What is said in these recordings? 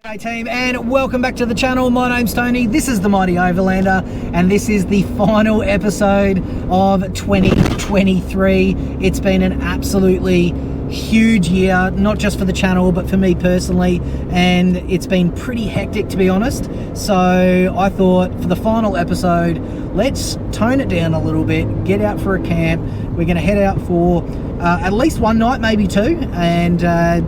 Hey team, and welcome back to the channel. My name's Tony, this is the Mighty Overlander, and this is the final episode of 2023. It's been an absolutely huge year, not just for the channel, but for me personally, and it's been pretty hectic, to be honest. So I thought for the final episode, let's tone it down a little bit, get out for a camp. We're going to head out for at least one night, maybe two, and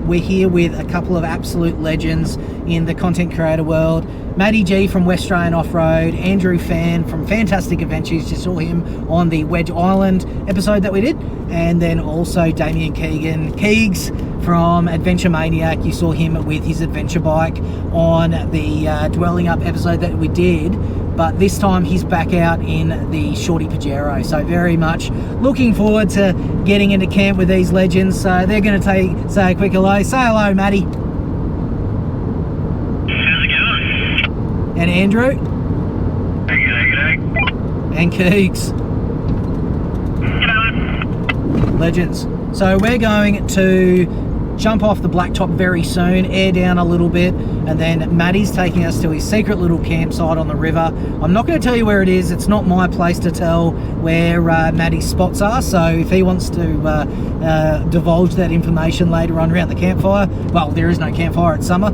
we're here with a couple of absolute legends in the content creator world. Matty G from Westralian Offroad, Andrew Phan from Phantastic Adventures, just saw him on the Wedge Island episode that we did, and then also Damian Keegs from Adventure Maniac. You saw him with his adventure bike on the Dwelling Up episode that we did, but this time he's back out in the Shorty Pajero. So very much looking forward to getting into camp with these legends. So they're going to say a quick hello. Say hello, Matty. How's it going? And Andrew. G'day. And Keegs. G'day. Legends. So we're going to jump off the blacktop very soon, air down a little bit, and then Matty's taking us to his secret little campsite on the river. I'm not going to tell you where it is. It's not my place to tell where Matty's spots are, so if he wants to divulge that information later on around the campfire, well, there is no campfire, it's summer,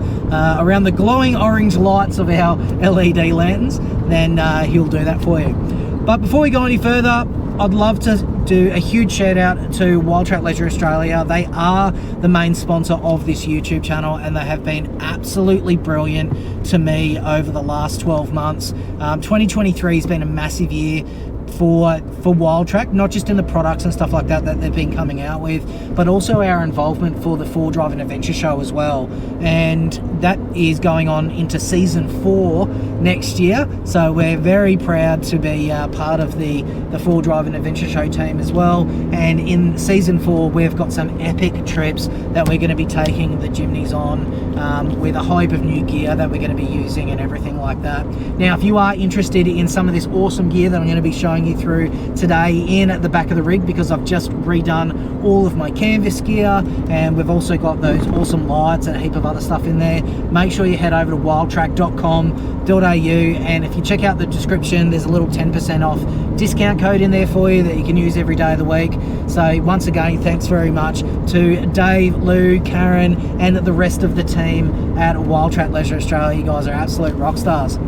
around the glowing orange lights of our LED lanterns, then he'll do that for you. But before we go any further, I'd love to do a huge shout out to Wild Track Leisure Australia. They are the main sponsor of this YouTube channel, and they have been absolutely brilliant to me over the last 12 months. 2023 has been a massive year for Wild Track, not just in the products and stuff like that they've been coming out with, but also our involvement for the 4Drive and Adventure Show as well, and that is going on into season 4 next year. So we're very proud to be part of the 4Drive and Adventure Show team as well. And in season 4 we've got some epic trips that we're going to be taking the Jimnys on, with a hype of new gear that we're going to be using and everything like that. Now, if you are interested in some of this awesome gear that I'm going to be showing you through today in the back of the rig, because I've just redone all of my canvas gear, and we've also got those awesome lights and a heap of other stuff in there, make sure you head over to wildtrack.com.au, and if you check out the description, there's a little 10% off discount code in there for you that you can use every day of the week. So once again, thanks very much to Dave, Lou, Karen, and the rest of the team at Wild Track Leisure Australia. You guys are absolute rock stars.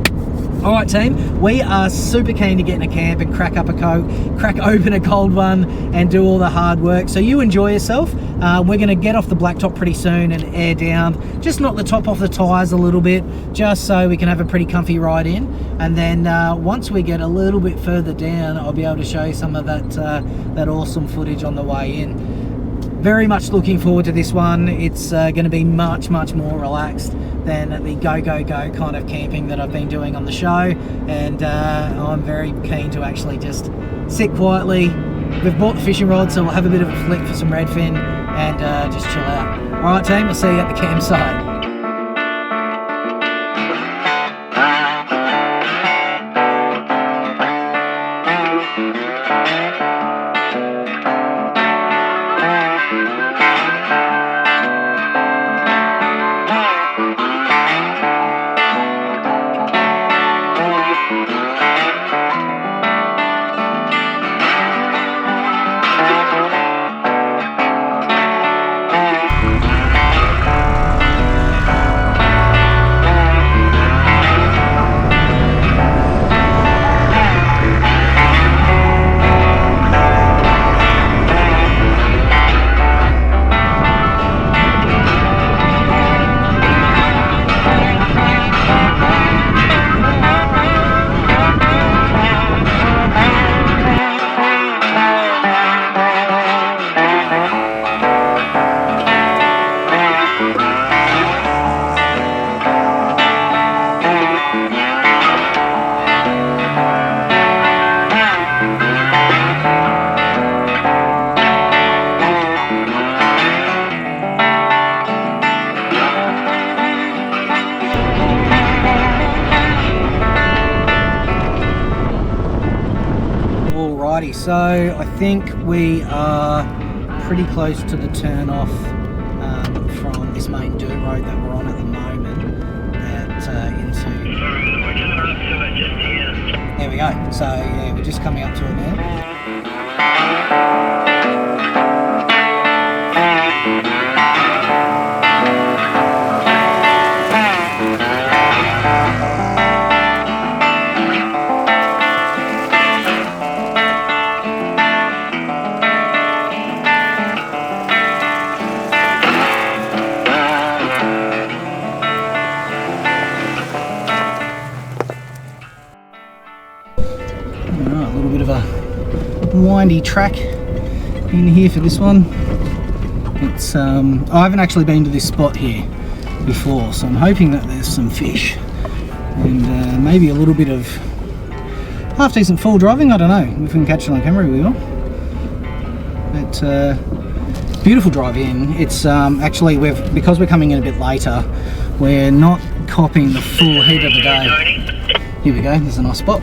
Alright team, we are super keen to get in a camp and crack up a Coke, crack open a cold one, and do all the hard work. So you enjoy yourself. We're going to get off the blacktop pretty soon and air down, just knock the top off the tyres a little bit, just so we can have a pretty comfy ride in. And then once we get a little bit further down, I'll be able to show you some of that awesome footage on the way in. Very much looking forward to this one. It's going to be much more relaxed than the go kind of camping that I've been doing on the show, and I'm very keen to actually just sit quietly. We've bought the fishing rod, so we'll have a bit of a flick for some redfin and just chill out. Alright team, I'll see you at the campsite. Alrighty, so I think we are pretty close to the turn off from this main dirt road that we're on at the moment. go. So yeah, we're just coming up to it now. Windy track in here for this one. It's I haven't actually been to this spot here before, so I'm hoping that there's some fish and maybe a little bit of half decent full driving. I don't know if we can catch it on camera. We will. But beautiful drive in. It's actually because we're coming in a bit later, we're not copping the full heat of the day. Here we go. There's a nice spot.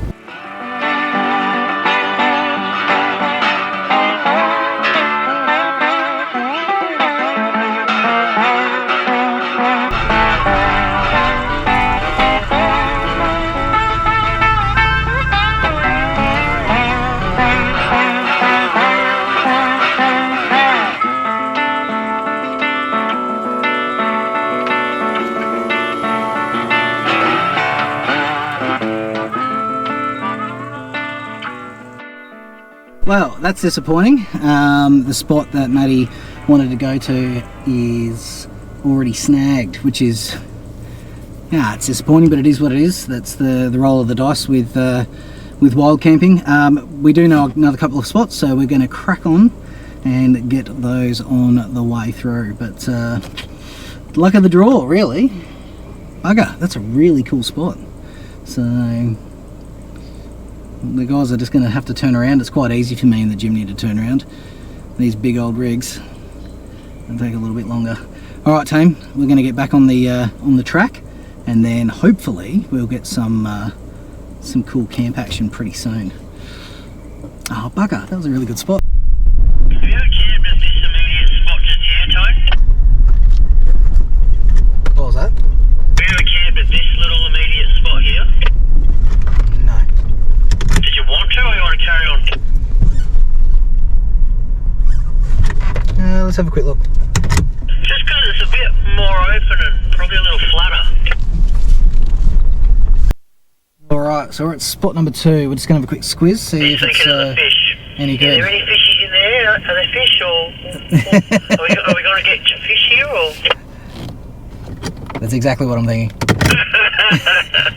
Well, that's disappointing. The spot that Matty wanted to go to is already snagged, which is, yeah, it's disappointing, but it is what it is. That's the roll of the dice with wild camping. We do know another couple of spots, so we're going to crack on and get those on the way through. But luck of the draw, really. Bugger, that's a really cool spot. So the guys are just going to have to turn around. It's quite easy for me in the Jimny to turn around. These big old rigs, it'll take a little bit longer. All right, team, we're going to get back on the track, and then hopefully we'll get some cool camp action pretty soon. Oh bugger, that was a really good spot. Have you camped at this immediate spot just here, Tone? What was that? Have you camped at this little immediate spot here? No. Did you want to, or you want to carry on? Let's have a quick look. Just because it's a bit more open and probably a little flatter. Alright, so we're at spot number 2. We're just going to have a quick squiz, see if it's any good. Are there any fishies in there? Are there fish, or are we going to get fish here, or? That's exactly what I'm thinking.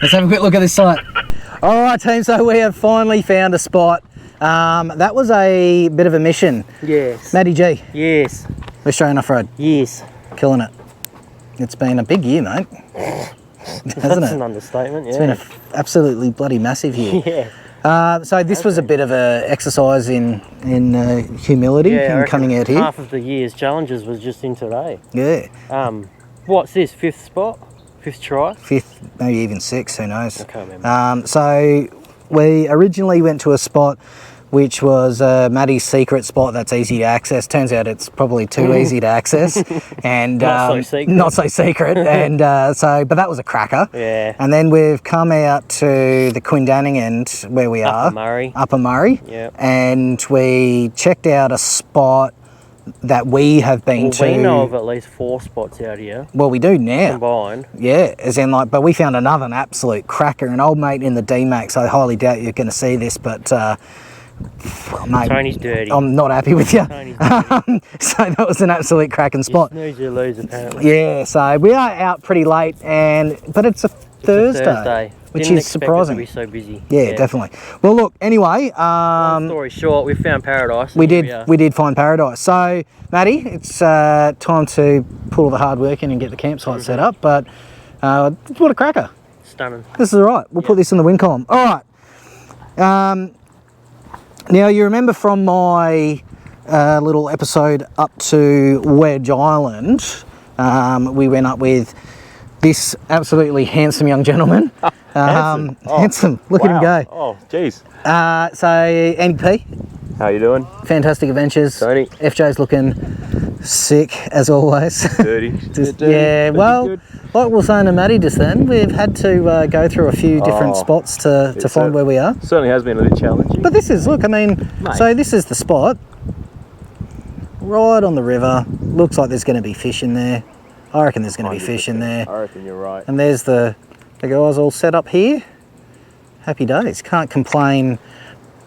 Let's have a quick look at this site. Alright team, so we have finally found a spot. That was a bit of a mission. Yes. Matty G. Yes. Westralian Offroad. Yes. Killing it. It's been a big year, mate. Hasn't That's it? an understatement, yeah. It's been absolutely bloody massive year. Yeah. So this was a bit of a exercise in humility and coming out here. Half of the year's challenges was just in today. Yeah. What's this, 5th spot? 5th try? 5th, maybe even 6th, who knows. I can't remember. So we originally went to a spot which was Matty's secret spot that's easy to access. Turns out it's probably too easy to access, and not so secret. Not so secret. And but that was a cracker. Yeah. And then we've come out to the Quindanning end where we are. Upper Murray. Yeah. And we checked out a spot that we have been to. We know of at least 4 spots out here. Well, we do now. Combined. Yeah, as in like, but we found another absolute cracker, an old mate in the D-Max. I highly doubt you're going to see this, but mate, Tony's dirty. I'm not happy with you. Tony's dirty. So that was an absolute cracking spot. You snooze, you lose, apparently. Yeah, so we are out pretty late, but it's a Thursday. Which Didn't is surprising. It to be so busy. Yeah, definitely. Well, look. Anyway, long story short, we found paradise. We did find paradise. So, Matty, it's time to put all the hard work in and get the campsite set up. But what a cracker! Stunning. This is all right. We'll put this in the wind column. All right. Now you remember from my little episode up to Wedge Island, we went up with this absolutely handsome young gentleman. Handsome. Look at him go. Oh, geez. So, Andy P. How you doing? Phantastic Adventures. Tony. FJ's looking sick, as always. Dirty. Yeah, well, like we were saying to Matty just then, we've had to go through a few different spots to find where we are. Certainly has been a bit challenging. But this is, look, I mean, so this is the spot. Right on the river. Looks like there's going to be fish in there. I reckon there's going to be fish in there. I reckon you're right. And there's the guys all set up here. Happy days. Can't complain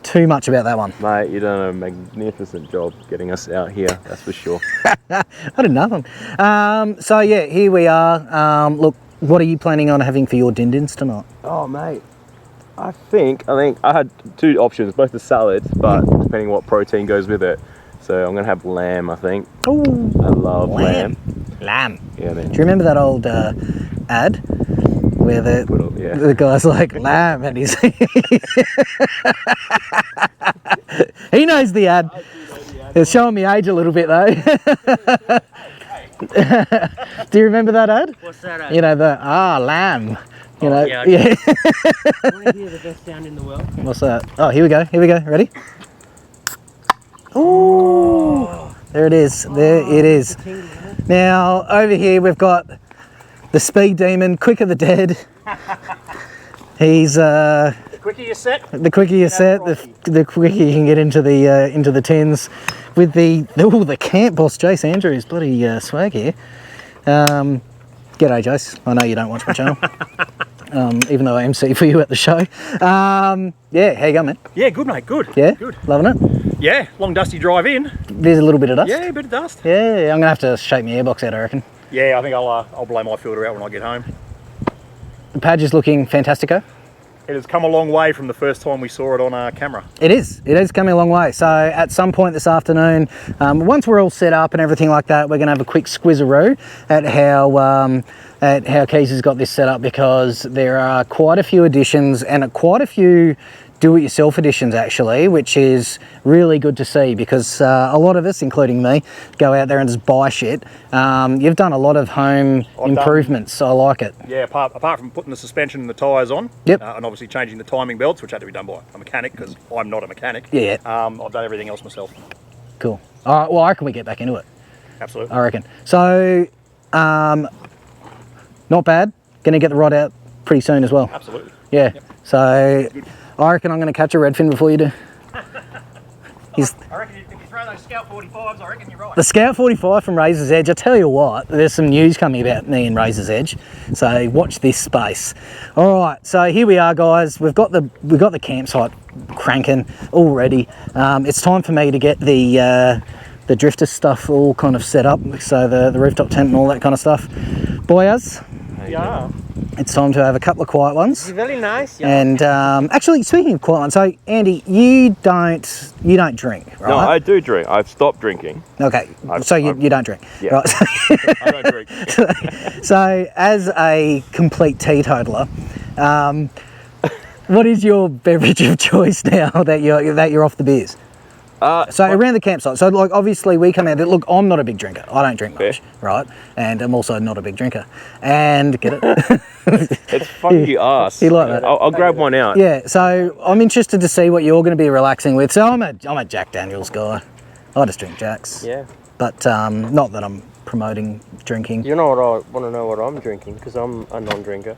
too much about that one. Mate, you've done a magnificent job getting us out here, that's for sure. I did nothing. So yeah, here we are. Look, what are you planning on having for your din-dins tonight? Oh, mate. I think I had two options, both the salads, but depending what protein goes with it. So I'm going to have lamb, I think. Oh, I love lamb. Lamb. Yeah, man. Do you remember that old ad where the guy's like, lamb, and he's... He knows the ad. It's showing me age a little bit, though. Do you remember that ad? What's that ad? You know, the, lamb. You know, yeah. yeah. I want to hear the best sound in the world. What's that? Oh, here we go. Ready? Ooh, there it is. There it is. Now, over here we've got the speed demon, Quicker the Dead. He's The quicker you set, the quicker you set, the quicker you can get into the tins. With the camp boss, Jace Andrews, bloody swag here. G'day, Jace. I know you don't watch my channel, even though I MC for you at the show. Yeah, how you going, man? yeah, good mate, good. Yeah, good. loving it. Yeah, long dusty drive in. There's a little bit of dust. Yeah, a bit of dust. Yeah, I'm gonna have to shake my airbox out, I reckon. Yeah, I think I'll blow my filter out when I get home. The Padge is looking fantastico. It has come a long way from the first time we saw it on camera. It is coming a long way. So at some point this afternoon, once we're all set up and everything like that, we're going to have a quick squizzaroo at how Keys has got this set up, because there are quite a few additions and quite a few do-it-yourself editions actually, which is really good to see, because a lot of us, including me, go out there and just buy shit. You've done a lot of home improvements. I like it. Yeah, apart from putting the suspension and the tyres on, Yep. and obviously changing the timing belts, which had to be done by a mechanic because I'm not a mechanic. Yeah. I've done everything else myself. Cool. All right, well, I reckon we get back into it. Absolutely. I reckon. So, not bad. Going to get the rod out pretty soon as well. Absolutely. Yeah. Yep. So, I reckon I'm going to catch a redfin before you do. I reckon if you throw those Scout 45s, I reckon you're right. The Scout 45 from Razor's Edge, I tell you what, there's some news coming about me and Razor's Edge, so watch this space. All right, so here we are, guys. We've got the campsite cranking already. It's time for me to get the Drifta stuff all kind of set up, so the rooftop tent and all that kind of stuff. Boyas, Yeah. it's time to have a couple of quiet ones. It's very nice. Yeah. And actually, speaking of quiet ones, so Andy, you don't drink, right? No, I do drink. I've stopped drinking. Okay, so you don't drink, Yeah. right? I don't drink. So, as a complete teetotaler, what is your beverage of choice now that you're off the beers? So around the campsite, so like obviously we come out there, look, I'm not a big drinker, I don't drink much, right? And I'm also not a big drinker, and get it? It's funny you ask. You like that? I'll grab one out. Yeah, so I'm interested to see what you're going to be relaxing with. So I'm a Jack Daniels guy, I just drink Jacks. Yeah. But not that I'm promoting drinking. You know what I want to know what I'm drinking, because I'm a non-drinker.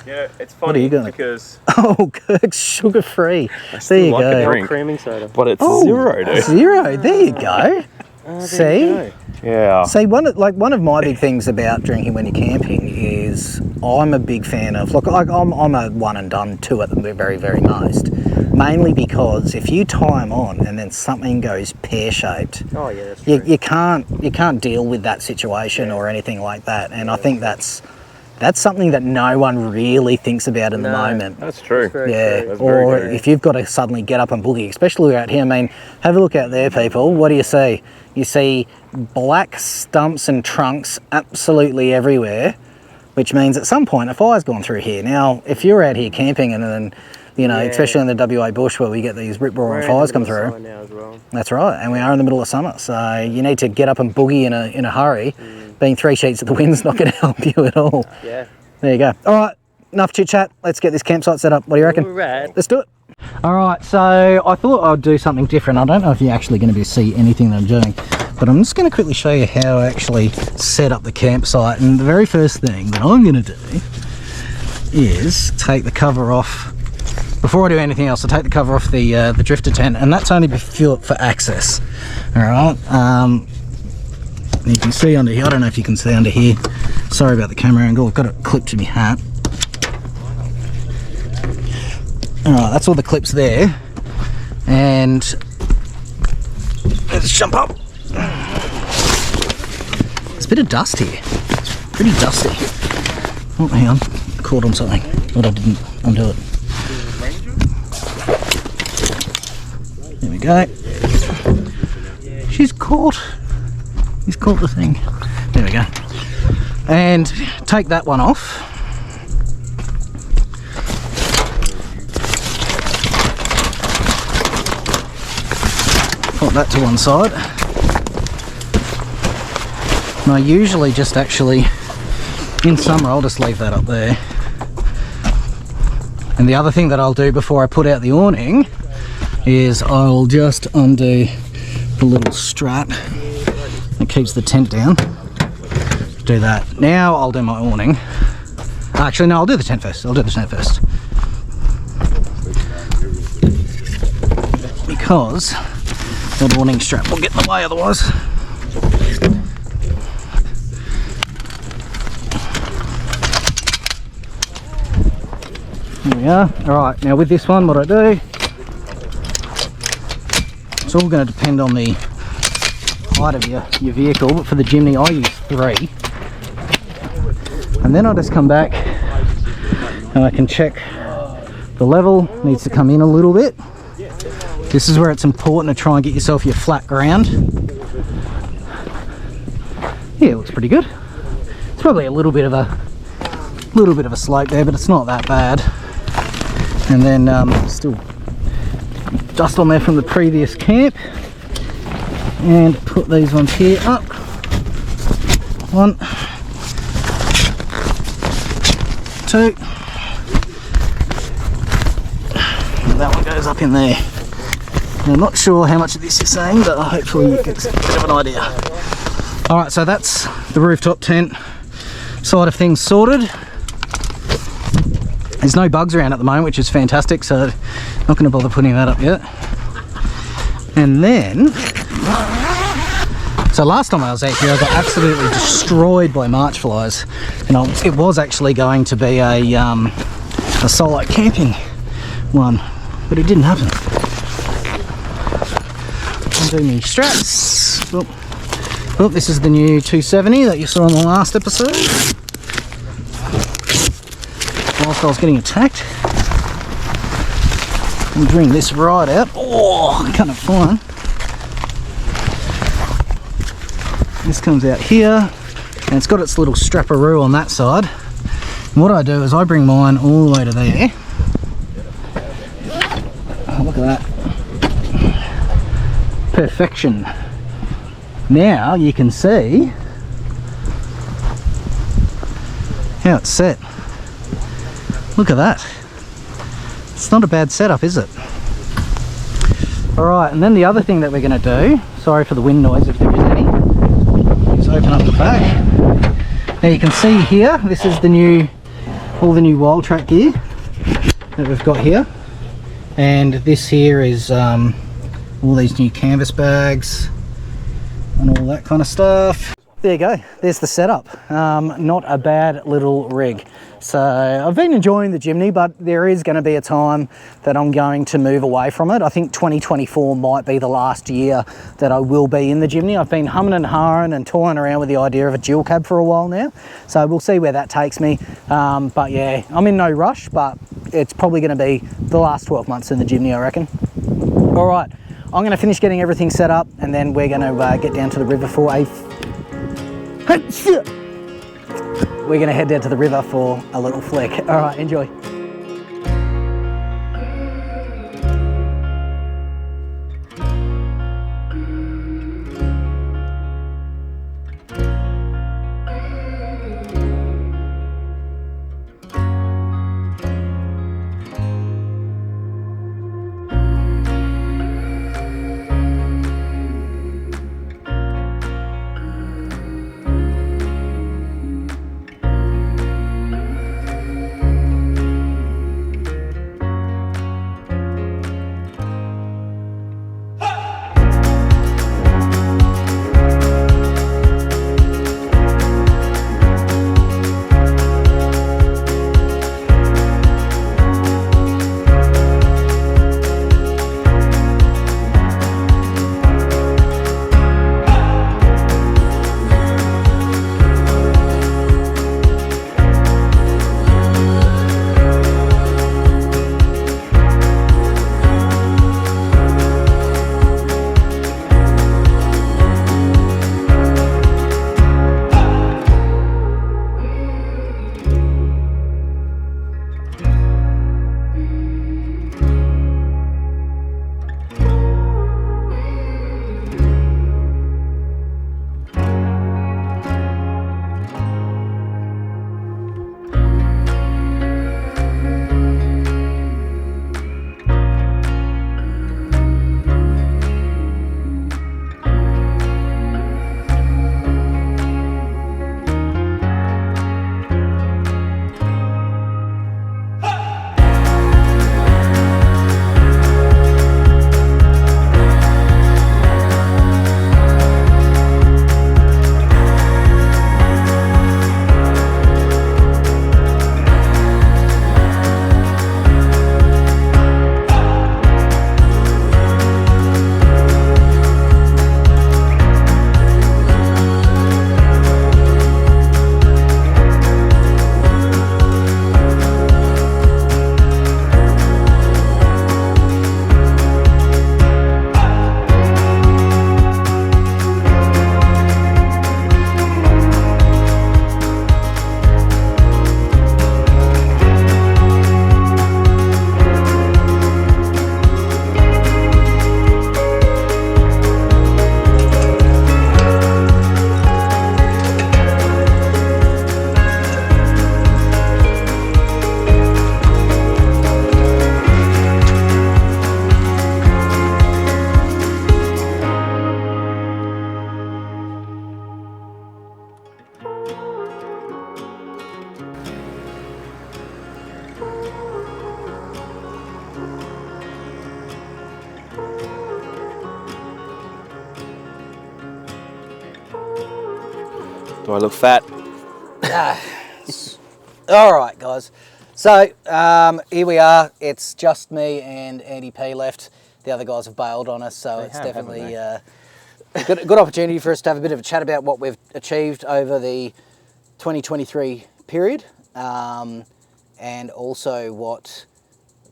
Yeah, it's What are funny you doing? because Oh, Kirk's sugar-free. There still you like a go. drink. Creaming soda. but it's Oh, zero, dude. Zero, there you go. See? Yeah. See, one of my big things about drinking when you're camping is I'm a big fan of, look, I'm a one and done, two at the very, very most. Mainly because if you tie them on and then something goes pear-shaped, Oh yeah, that's true. you can't deal with that situation or anything like that. And I think that's something that no one really thinks about in the moment. That's true. Very Yeah, true. That's very or true. if you've got to suddenly get up and boogie, especially out here. I mean, have a look out there, people. What do you see? You see black stumps and trunks absolutely everywhere, which means at some point a fire's gone through here. Now, if you're out here camping and then, you know, Yeah. especially in the WA bush where we get these rip-roaring We're in fires the come middle of through. summer now as well. That's right, and we are in the middle of summer, so you need to get up and boogie in a hurry. Being 3 sheets of the wind's not going to help you at all. Yeah. There you go. All right, enough chit chat. Let's get this campsite set up. What do you reckon? Alright. Let's do it. All right, so I thought I'd do something different. I don't know if you're actually going to be see anything that I'm doing, But I'm just going to quickly show you how I actually set up the campsite. And the very first thing that I'm going to do is take the cover off. Before I do anything else, I take the cover off the Drifta tent, and that's only for access. All right. You can see under here. I don't know if you can see under here. Sorry about the camera angle. I've got it clipped to my hat. All right, that's all the clips there. And let's jump up. There's a bit of dust here. It's pretty dusty. Oh, hang on. I caught on something, but I didn't undo it. There we go. She's caught. He's caught the thing. There we go. And take that one off. Put that to one side. And I usually just actually, in summer, I'll just leave that up there. And the other thing that I'll do before I put out the awning is I'll just undo the little strap that keeps the tent down. Do that. Now I'll do my awning. Actually, no, I'll do the tent first. Because that awning strap will get in the way otherwise. There we are. Alright, now with this one, what I do, it's all going to depend on the height of your vehicle, but for the Jimny I use 3. And then I'll just come back and I can check the level. Needs to come in a little bit. This is where it's important to try and get yourself your flat ground. Yeah, it looks pretty good. It's probably a little bit of a slope there, but it's not that bad. And then still dust on there from the previous camp. And put these ones here up. 1, 2. And that one goes up in there. Now, I'm not sure how much of this you're saying, but hopefully you get a bit of an idea. Alright, so that's the rooftop tent side of things sorted. There's no bugs around at the moment, which is fantastic, so I'm not going to bother putting that up yet. And then, so last time I was out here, I got absolutely destroyed by march flies, and it was actually going to be a solo camping one, but it didn't happen. Undo me straps. Oh, this is the new 270 that you saw in the last episode. Whilst I was getting attacked, and bring this right out. Oh, kind of fine. This comes out here, and it's got its little strapperoo on that side. And what I do is I bring mine all the way to there. Oh, look at that. Perfection. Now you can see how it's set. Look at that. It's not a bad setup, is it? Alright, and then the other thing that we're going to do, sorry for the wind noise if there is any, is open up the back. Now you can see here, this is all the new wild track gear that we've got here. And this here is all these new canvas bags and all that kind of stuff. There you go, there's the setup. Not a bad little rig. So I've been enjoying the Jimny, but there is going to be a time that I'm going to move away from it. I think 2024 might be the last year that I will be in the Jimny. I've been humming and hawing and toying around with the idea of a dual cab for a while now. So we'll see where that takes me. But yeah, I'm in no rush, but it's probably going to be the last 12 months in the Jimny, I reckon. All right, I'm going to finish getting everything set up, and then we're going to get down to the river for we're going to head down to the river for a little flick. All right, enjoy. Do I look fat? All right, guys. So here we are. It's just me and Andy P left. The other guys have bailed on us, so it's definitely a good opportunity for us to have a bit of a chat about what we've achieved over the 2023 period, and also what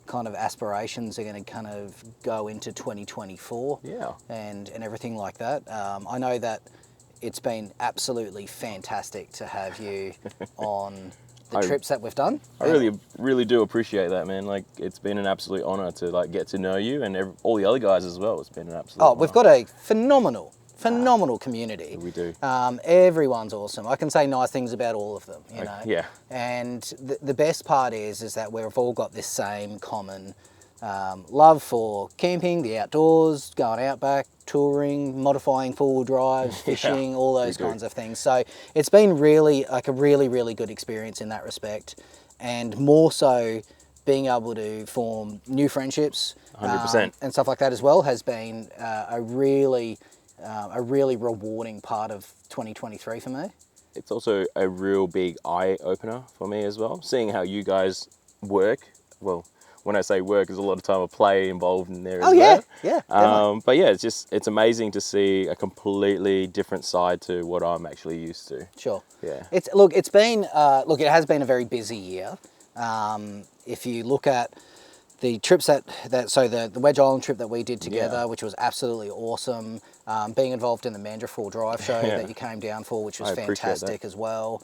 kind of aspirations are going to kind of go into 2024 and everything like that. I know that it's been absolutely fantastic to have you on the trips that we've done. I really do appreciate that, man. Like, it's been an absolute honour to like get to know you and all the other guys as well. It's been an absolute honour. We've got a phenomenal community. We do. Everyone's awesome. I can say nice things about all of them, you know. Yeah. And the best part is that we've all got this same common love for camping, the outdoors, going out back, touring, modifying four-wheel drives, fishing, all those kinds of things. So it's been really like a really good experience in that respect, and more so being able to form new friendships 100%. And stuff like that as well has been a really rewarding part of 2023 for me. It's also a real big eye opener for me as well, seeing how you guys work. Well, when I say work, there's a lot of time of play involved in there as well. Definitely. But yeah, it's amazing to see a completely different side to what I'm actually used to. Sure. Yeah. It has been a very busy year. If you look at the trips the Wedge Island trip that we did together, which was absolutely awesome. Being involved in the Mandurah 4 Drive show that you came down for, which was fantastic as well.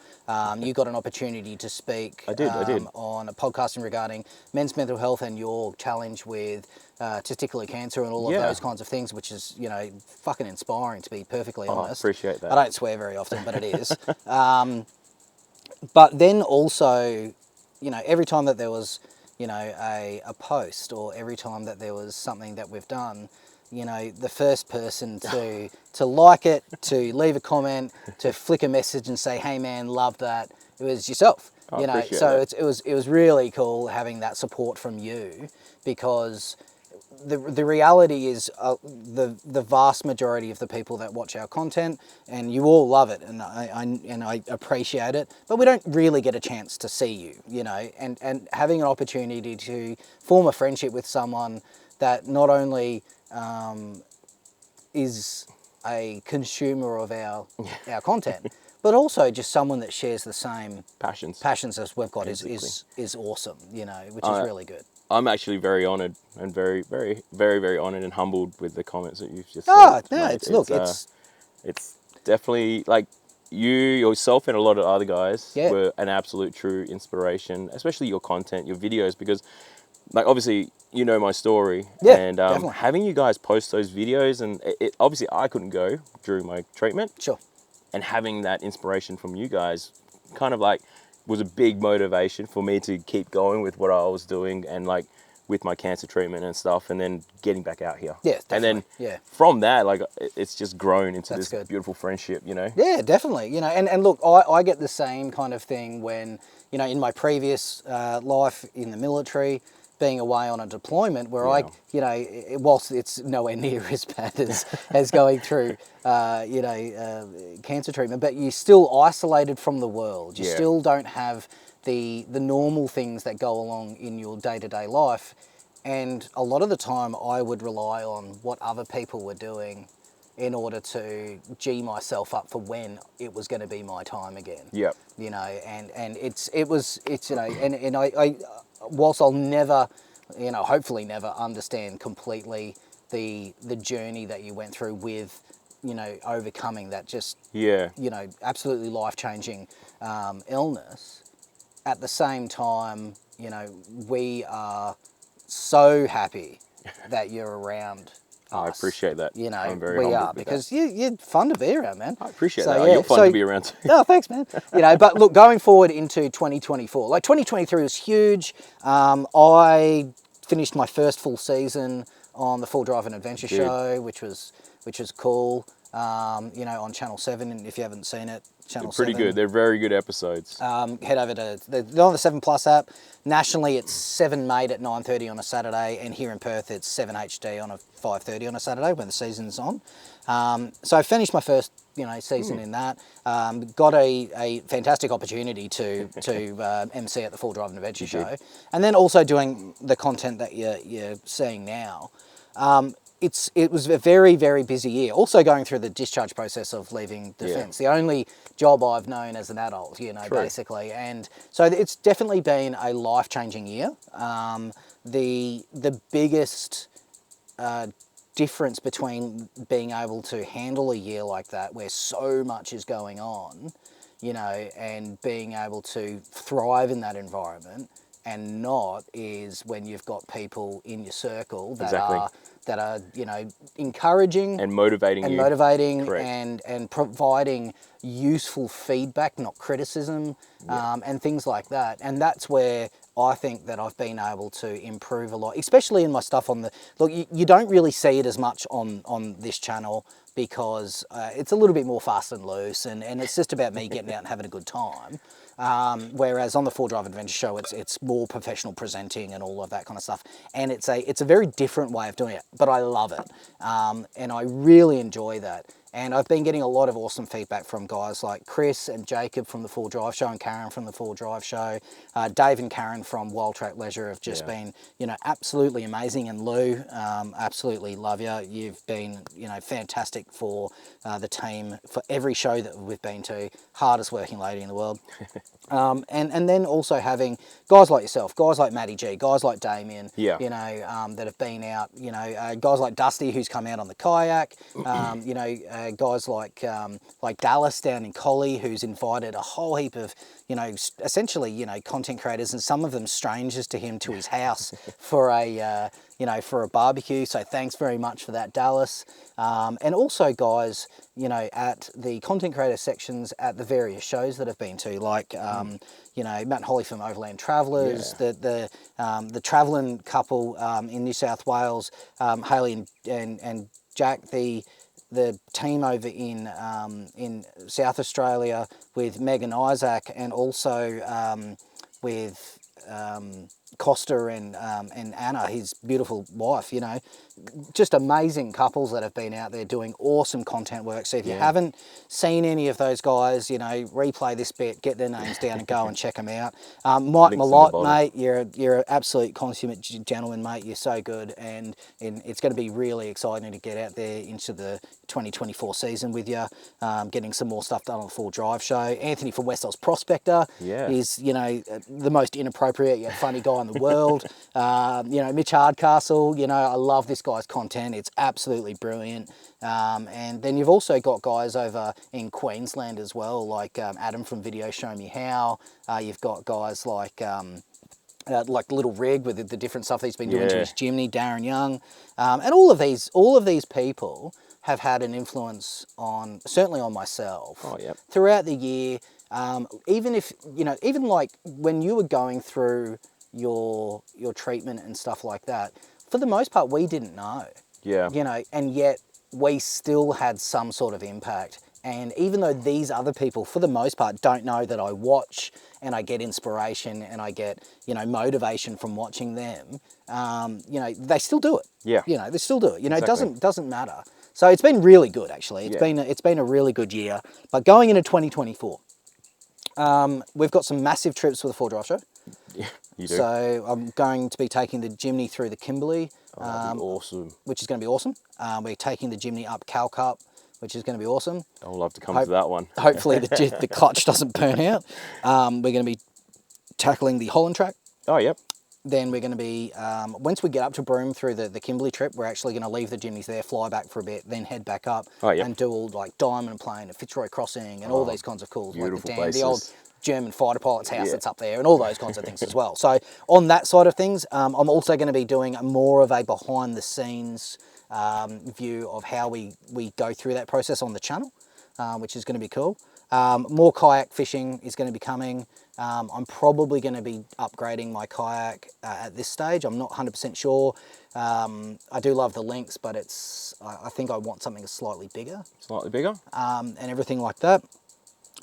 You got an opportunity to speak I did. on a podcasting regarding men's mental health and your challenge with testicular cancer and all of those kinds of things, which is, you know, fucking inspiring, to be perfectly honest. I appreciate that. I don't swear very often, but it is. But then also, you know, every time that there was, you know, a post, or every time that there was something that we've done, you know, the first person to like it, to leave a comment, to flick a message and say, "Hey man, love that," it was yourself. You know, so it was really cool having that support from you, because the reality is the vast majority of the people that watch our content, and you all love it, and I appreciate it, but we don't really get a chance to see you, you know, and having an opportunity to form a friendship with someone that not only is a consumer of our content, but also just someone that shares the same passions as we've got is awesome, you know, which is really good. I'm actually very honoured and very honoured and humbled with the comments that you've just said. It's definitely like you yourself and a lot of other guys were an absolute true inspiration, especially your content, your videos, because like obviously you know my story, and having you guys post those videos, and it obviously I couldn't go during my treatment, and having that inspiration from you guys kind of like was a big motivation for me to keep going with what I was doing, and like with my cancer treatment and stuff, and then getting back out here. Yeah, definitely. And then from that, like it's just grown into this beautiful friendship, you know? Yeah, definitely. You know, and look, I get the same kind of thing when, you know, in my previous life in the military, being away on a deployment where I, you know, whilst it's nowhere near as bad as going through, you know, cancer treatment, but you're still isolated from the world. You still don't have the normal things that go along in your day-to-day life. And a lot of the time I would rely on what other people were doing in order to G myself up for when it was going to be my time again. Yep. You know, and it's you know, and I whilst I'll never, you know, hopefully never understand completely the journey that you went through with, you know, overcoming that just, you know, absolutely life-changing illness. At the same time, you know, we are so happy that you're around. I appreciate that. You know, I'm very we are, because you're fun to be around, man. I appreciate that. You're fun to be around too. Oh, thanks, man. You know, but look, going forward into 2024, like 2023 was huge. I finished my first full season on the Full Drive and Adventure show, which was cool. You know, on Channel 7, and if you haven't seen it, Channel 7. Pretty good. They're very good episodes. Head over to they're on the 7 Plus app. nationally it's 7 Mate at 9:30 on a Saturday, and here in Perth it's 7 HD on a 5:30 on a Saturday when the season's on. So I finished my first season in that. Got a fantastic opportunity to MC at the Full Drive and Adventure Show, and then also doing the content that you're seeing now. It was a very, very busy year. Also going through the discharge process of leaving defence, the only job I've known as an adult, basically. And so it's definitely been a life-changing year. The biggest difference between being able to handle a year like that, where so much is going on, and being able to thrive in that environment and not, is when you've got people in your circle that are encouraging and motivating and providing useful feedback, not criticism, and things like that. And that's where I think that I've been able to improve a lot, especially in my stuff on the look. You don't really see it as much on this channel because it's a little bit more fast and loose, and it's just about me getting out and having a good time. Whereas on the Full Drive Adventure Show, it's more professional presenting and all of that kind of stuff, and it's a very different way of doing it. But I love it, and I really enjoy that. And I've been getting a lot of awesome feedback from guys like Chris and Jacob from the Full Drive Show, and Karen from the Full Drive Show. Dave and Karen from Wild Track Leisure have just been, absolutely amazing. And Lou, absolutely love you. You've been, fantastic for the team for every show that we've been to. Hardest working lady in the world. And then also having guys like yourself, guys like Matty G, guys like Damian, that have been out, guys like Dusty who's come out on the kayak, guys like Dallas down in Collie who's invited a whole heap of, essentially, content creators, and some of them strangers to him, to his house for a barbecue. So thanks very much for that, Dallas. And also guys, at the content creator sections at the various shows that I've been to, like, Matt and Holly from Overland Travellers, the travelling couple in New South Wales, Hayley and Jack, the team over in South Australia with Meg and Isaac, and also with Costa and Anna, his beautiful wife, just amazing couples that have been out there doing awesome content work. So if you haven't seen any of those guys, replay this bit, get their names down and go and check them out. Mike Malott, mate, you're an absolute consummate gentleman, mate. You're so good, and it's going to be really exciting to get out there into the 2024 season with you, getting some more stuff done on the Full Drive Show. Anthony from Westall's Prospector is, the most inappropriate yet funny guy in the world. Mitch Hardcastle, I love this guy's content. It's absolutely brilliant. And then you've also got guys over in Queensland as well, like Adam from Video Show Me How. You've got guys like Little Rig with the different stuff that he's been doing to his Jimny, Darren Young. And all of these people have had an influence certainly on myself throughout the year. Even like when you were going through your treatment and stuff like that, for the most part, we didn't know. And yet we still had some sort of impact. And even though these other people, for the most part, don't know that I watch and I get inspiration and I get, motivation from watching them, they still do it. They still do it. It doesn't matter. So it's been really good, actually. It's been a really good year. But going into 2024, we've got some massive trips for the Full Drive Show. Yeah, you do. So I'm going to be taking the Jimny through the Kimberley. That'd be awesome. Which is going to be awesome. We're taking the Jimny up Calcup, which is going to be awesome. I'll love to come to that one. Hopefully the clutch doesn't burn out. We're going to be tackling the Holland track. Oh, yep. Then we're going to be, once we get up to Broome through the Kimberley trip, we're actually going to leave the Jimnys there, fly back for a bit, then head back up and do all like Diamond Plain and Fitzroy Crossing and all these kinds of cool, like the old German fighter pilot's house that's up there and all those kinds of things as well. So on that side of things, I'm also going to be doing more of a behind the scenes view of how we go through that process on the channel, which is going to be cool. More kayak fishing is going to be coming. I'm probably going to be upgrading my kayak at this stage. I'm not 100% sure. I do love the Lynx, but I think I want something slightly bigger. Slightly bigger? And everything like that.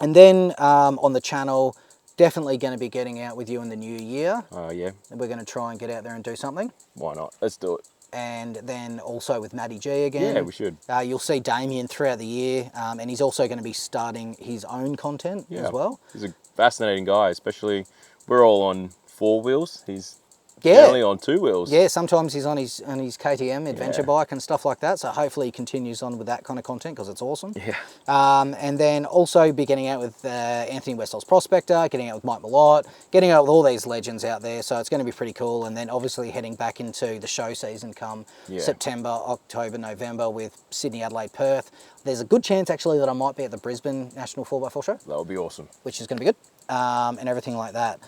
And then on the channel, definitely going to be getting out with you in the new year. Oh, yeah. We're going to try and get out there and do something. Why not? Let's do it. And then also with Matty G again. Yeah, we should. You'll see Damian throughout the year, and he's also going to be starting his own content as well. He's a fascinating guy, especially we're all on 4 wheels. He's Yeah. only on 2 wheels. Yeah, sometimes he's on his KTM adventure bike and stuff like that. So hopefully he continues on with that kind of content because it's awesome. Yeah. And then also be getting out with Anthony Westall's Prospector, getting out with Mike Malott, getting out with all these legends out there. So it's going to be pretty cool. And then obviously heading back into the show season come September, October, November with Sydney, Adelaide, Perth. There's a good chance actually that I might be at the Brisbane National 4x4 show. That would be awesome. Which is going to be good. And everything like that.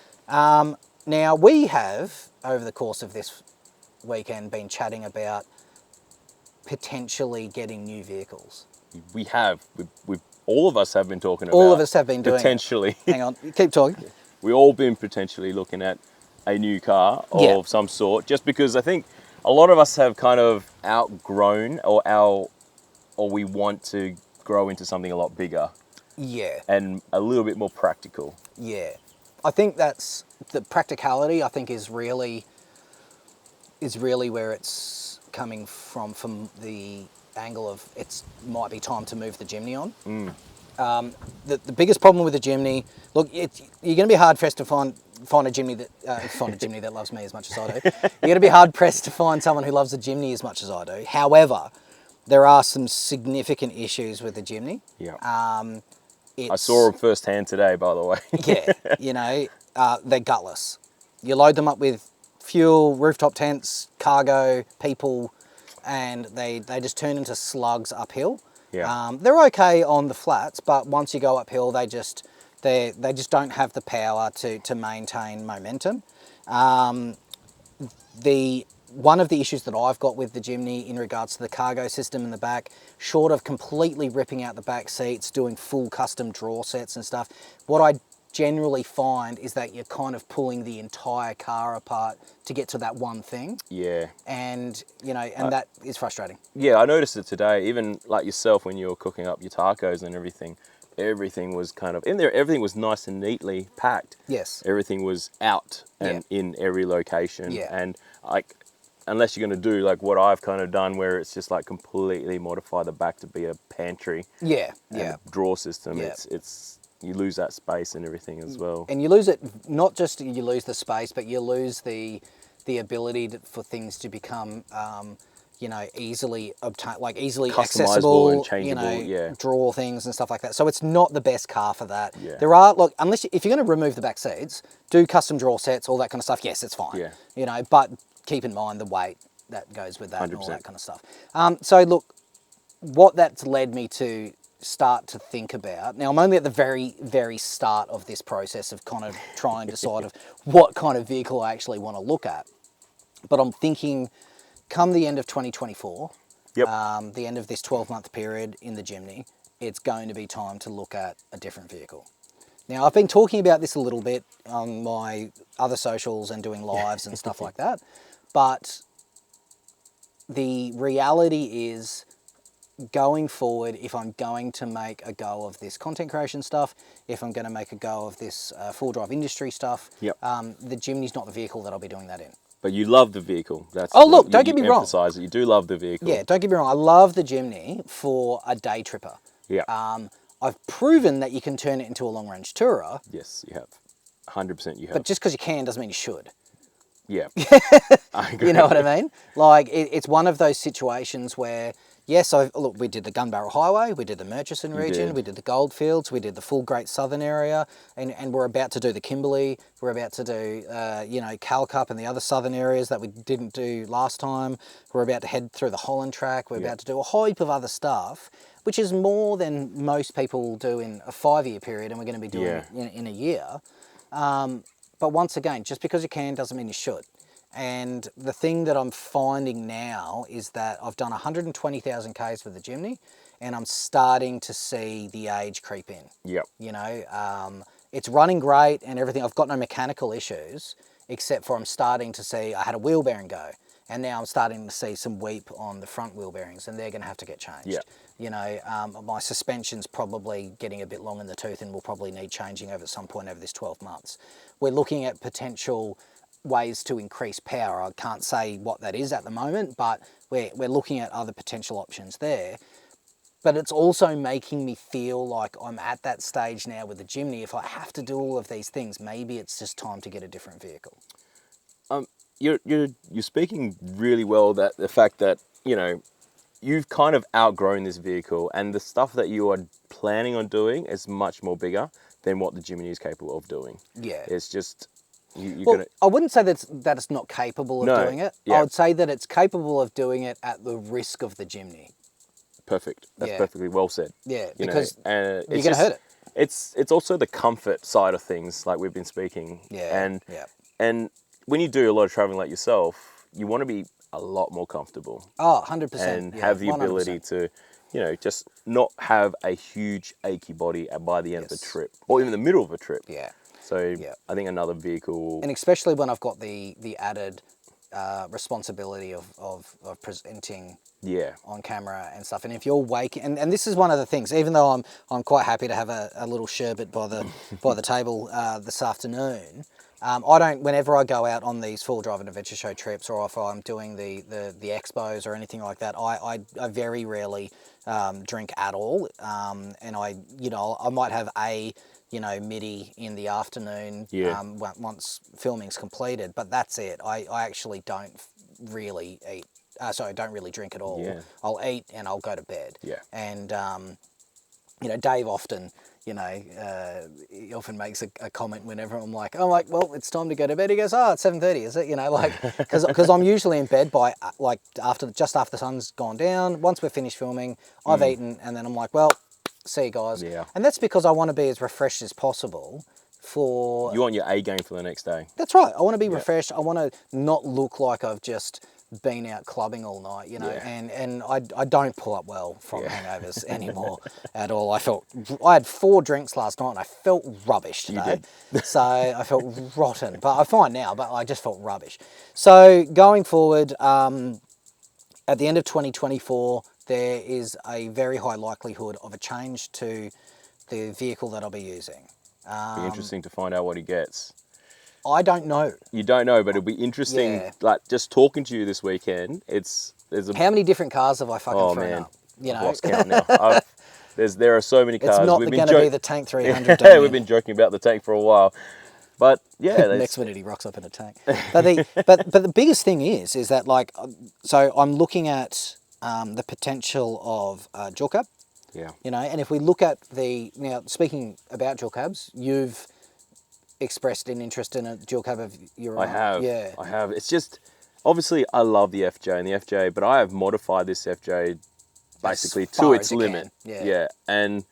Now, we have, over the course of this weekend, been chatting about potentially getting new vehicles. We have. We've all of us have been talking about. All of us have been doing potentially. Hang on, keep talking. We've all been potentially looking at a new car of some sort, just because I think a lot of us have kind of outgrown or we want to grow into something a lot bigger. Yeah. And a little bit more practical. Yeah. I think that's the practicality. I think is really where it's coming from the angle of might be time to move the Jimny on. The biggest problem with the Jimny, look, you're going to be hard pressed to find a Jimny that loves me as much as I do. You're going to be hard pressed to find someone who loves the Jimny as much as I do. However, there are some significant issues with the Jimny. Yeah. I saw them firsthand today, by the way. Yeah, they're gutless. You load them up with fuel, rooftop tents, cargo, people, and they just turn into slugs uphill. Yeah. They're okay on the flats, but once you go uphill, they just don't have the power to maintain momentum. One of the issues that I've got with the Jimny in regards to the cargo system in the back, short of completely ripping out the back seats, doing full custom draw sets and stuff, what I generally find is that you're kind of pulling the entire car apart to get to that one thing. Yeah. And, that is frustrating. Yeah, I noticed it today, even like yourself when you were cooking up your tacos and everything was kind of in there. Everything was nice and neatly packed. Yes. Everything was out and in every location. Yeah. And unless you're going to do like what I've kind of done, where it's just like completely modify the back to be a pantry. Yeah. And a draw system. Yeah. It's you lose that space and everything as well. And you lose it. Not just you lose the space, but you lose the ability for things to become. Easily obtain, like easily accessible, and changeable, draw things and stuff like that. So it's not the best car for that. Yeah. There are, if you're going to remove the back seats, do custom draw sets, all that kind of stuff. Yes, it's fine. Yeah. But keep in mind the weight that goes with that 100%. And all that kind of stuff. So look, what that's led me to start to think about. Now I'm only at the very, very start of this process of kind of trying to decide of what kind of vehicle I actually want to look at. But I'm thinking, come the end of 2024, the end of this 12-month period in the Jimny, it's going to be time to look at a different vehicle. Now, I've been talking about this a little bit on my other socials and doing lives and stuff like that, but the reality is, going forward, if I'm going to make a go of this content creation stuff, if I'm going to make a go of this full drive industry stuff, the Jimny's not the vehicle that I'll be doing that in. But you love the vehicle. Don't get me wrong. Emphasize that you do love the vehicle. Yeah, don't get me wrong. I love the Jimny for a day tripper. Yeah. I've proven that you can turn it into a long range tourer. Yes, you have. 100% you have. But just because you can doesn't mean you should. Yeah. I agree. You know what I mean? Like, it's one of those situations where, yes, look, we did the Gun Barrel Highway, we did the Murchison region, we did the Goldfields, we did the full Great Southern area, and we're about to do the Kimberley, we're about to do, Calcup and the other southern areas that we didn't do last time. We're about to head through the Holland track, we're about to do a whole heap of other stuff, which is more than most people do in a 5-year period, and we're going to be doing it in a year. But once again, just because you can doesn't mean you should. And the thing that I'm finding now is that I've done 120,000 Ks with the Jimny, and I'm starting to see the age creep in. Yep. It's running great and everything. I've got no mechanical issues, except for I'm starting to see, I had a wheel bearing go. and now I'm starting to see some weep on the front wheel bearings, and they're going to have to get changed. Yeah. You know, my suspension's probably getting a bit long in the tooth and will probably need changing over at some point over this 12 months. We're looking at potential ways to increase power. I can't say what that is at the moment, but we're looking at other potential options there. But it's also making me feel like I'm at that stage now with the Jimny. If I have to do all of these things, maybe it's just time to get a different vehicle. You're speaking really well, that the fact that, you know, you've kind of outgrown this vehicle, and the stuff that you are planning on doing is much more bigger than what the Jimny is capable of doing. Yeah. It's just, you're well, gonna... I wouldn't say that it's not capable of doing it. Yeah. I would say that it's capable of doing it at the risk of the Jimny. Perfect. That's Yeah. perfectly well said. Yeah, You because know, and you're going to hurt it. It's also the comfort side of things, like we've been speaking. Yeah. And when you do a lot of traveling like yourself, you want to be a lot more comfortable. Oh, 100%. And yeah, have the 100%. ability to, you know, just not have a huge achy body by the end of the Yes. trip, or even the middle of a trip. Yeah. So Yeah. I think another vehicle... And especially when I've got the added responsibility of presenting Yeah. on camera and stuff. And if you're waking, and this is one of the things, even though I'm quite happy to have a little sherbet by the table this afternoon, I don't, whenever I go out on these full drive and adventure show trips, or if I'm doing the expos or anything like that, I very rarely drink at all. And I might have a midi in the afternoon once filming's completed, but that's it. I actually don't really eat. Don't really drink at all. Yeah. I'll eat and I'll go to bed. Yeah. And, Dave often, he often makes a comment whenever I'm like, well, it's time to go to bed. He goes, oh, it's 7:30, is it? Because I'm usually in bed by, just after the sun's gone down. Once we're finished filming, I've eaten, and then I'm like, well, see you guys. Yeah. And that's because I want to be as refreshed as possible for... You want your A game for the next day. That's right. I want to be refreshed. I want to not look like I've just been out clubbing all night, and I don't pull up well from hangovers anymore at all. I had 4 drinks last night and I felt rubbish today. So I felt rotten, but I'm fine now, but I just felt rubbish. So going forward, at the end of 2024, there is a very high likelihood of a change to the vehicle that I'll be using. Be interesting to find out what he gets. I don't know. You don't know, but it'll be interesting. Yeah. Like just talking to you this weekend. How many different cars have I fucking thrown up? I've lost count now. There are so many cars. It's not going to be the Tank 300. Damian. We've been joking about the Tank for a while, but yeah. Next minute he rocks up in a Tank. But the biggest thing is that so I'm looking at the potential of dual cab. Yeah. And if we look at now speaking about dual cabs, you've expressed an interest in a dual cab of your own. I have. Yeah. I have. It's just, obviously I love the FJ and the FJ, but I have modified this FJ basically to its limit. Yeah. And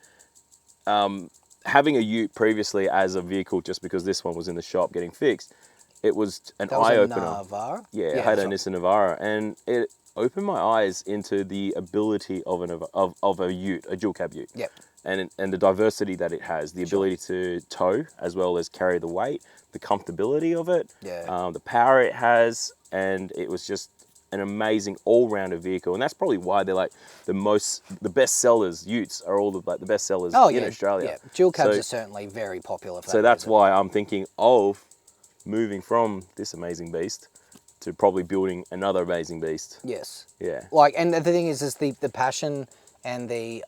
having a Ute previously as a vehicle, just because this one was in the shop getting fixed, it was an eye-opener. Navara? Yeah, I had a Nissan Navara, and it opened my eyes into the ability of a Ute, a dual cab Ute. Yep. And the diversity that it has, the ability to tow as well as carry the weight, the comfortability of it, the power it has, and it was just an amazing all-rounder vehicle. And that's probably why they're like the best sellers. Utes are all the best sellers in Australia. Yeah, dual cabs are certainly very popular. So that's why I'm thinking of moving from this amazing beast to probably building another amazing beast. Yes. Yeah. And the thing is the passion and the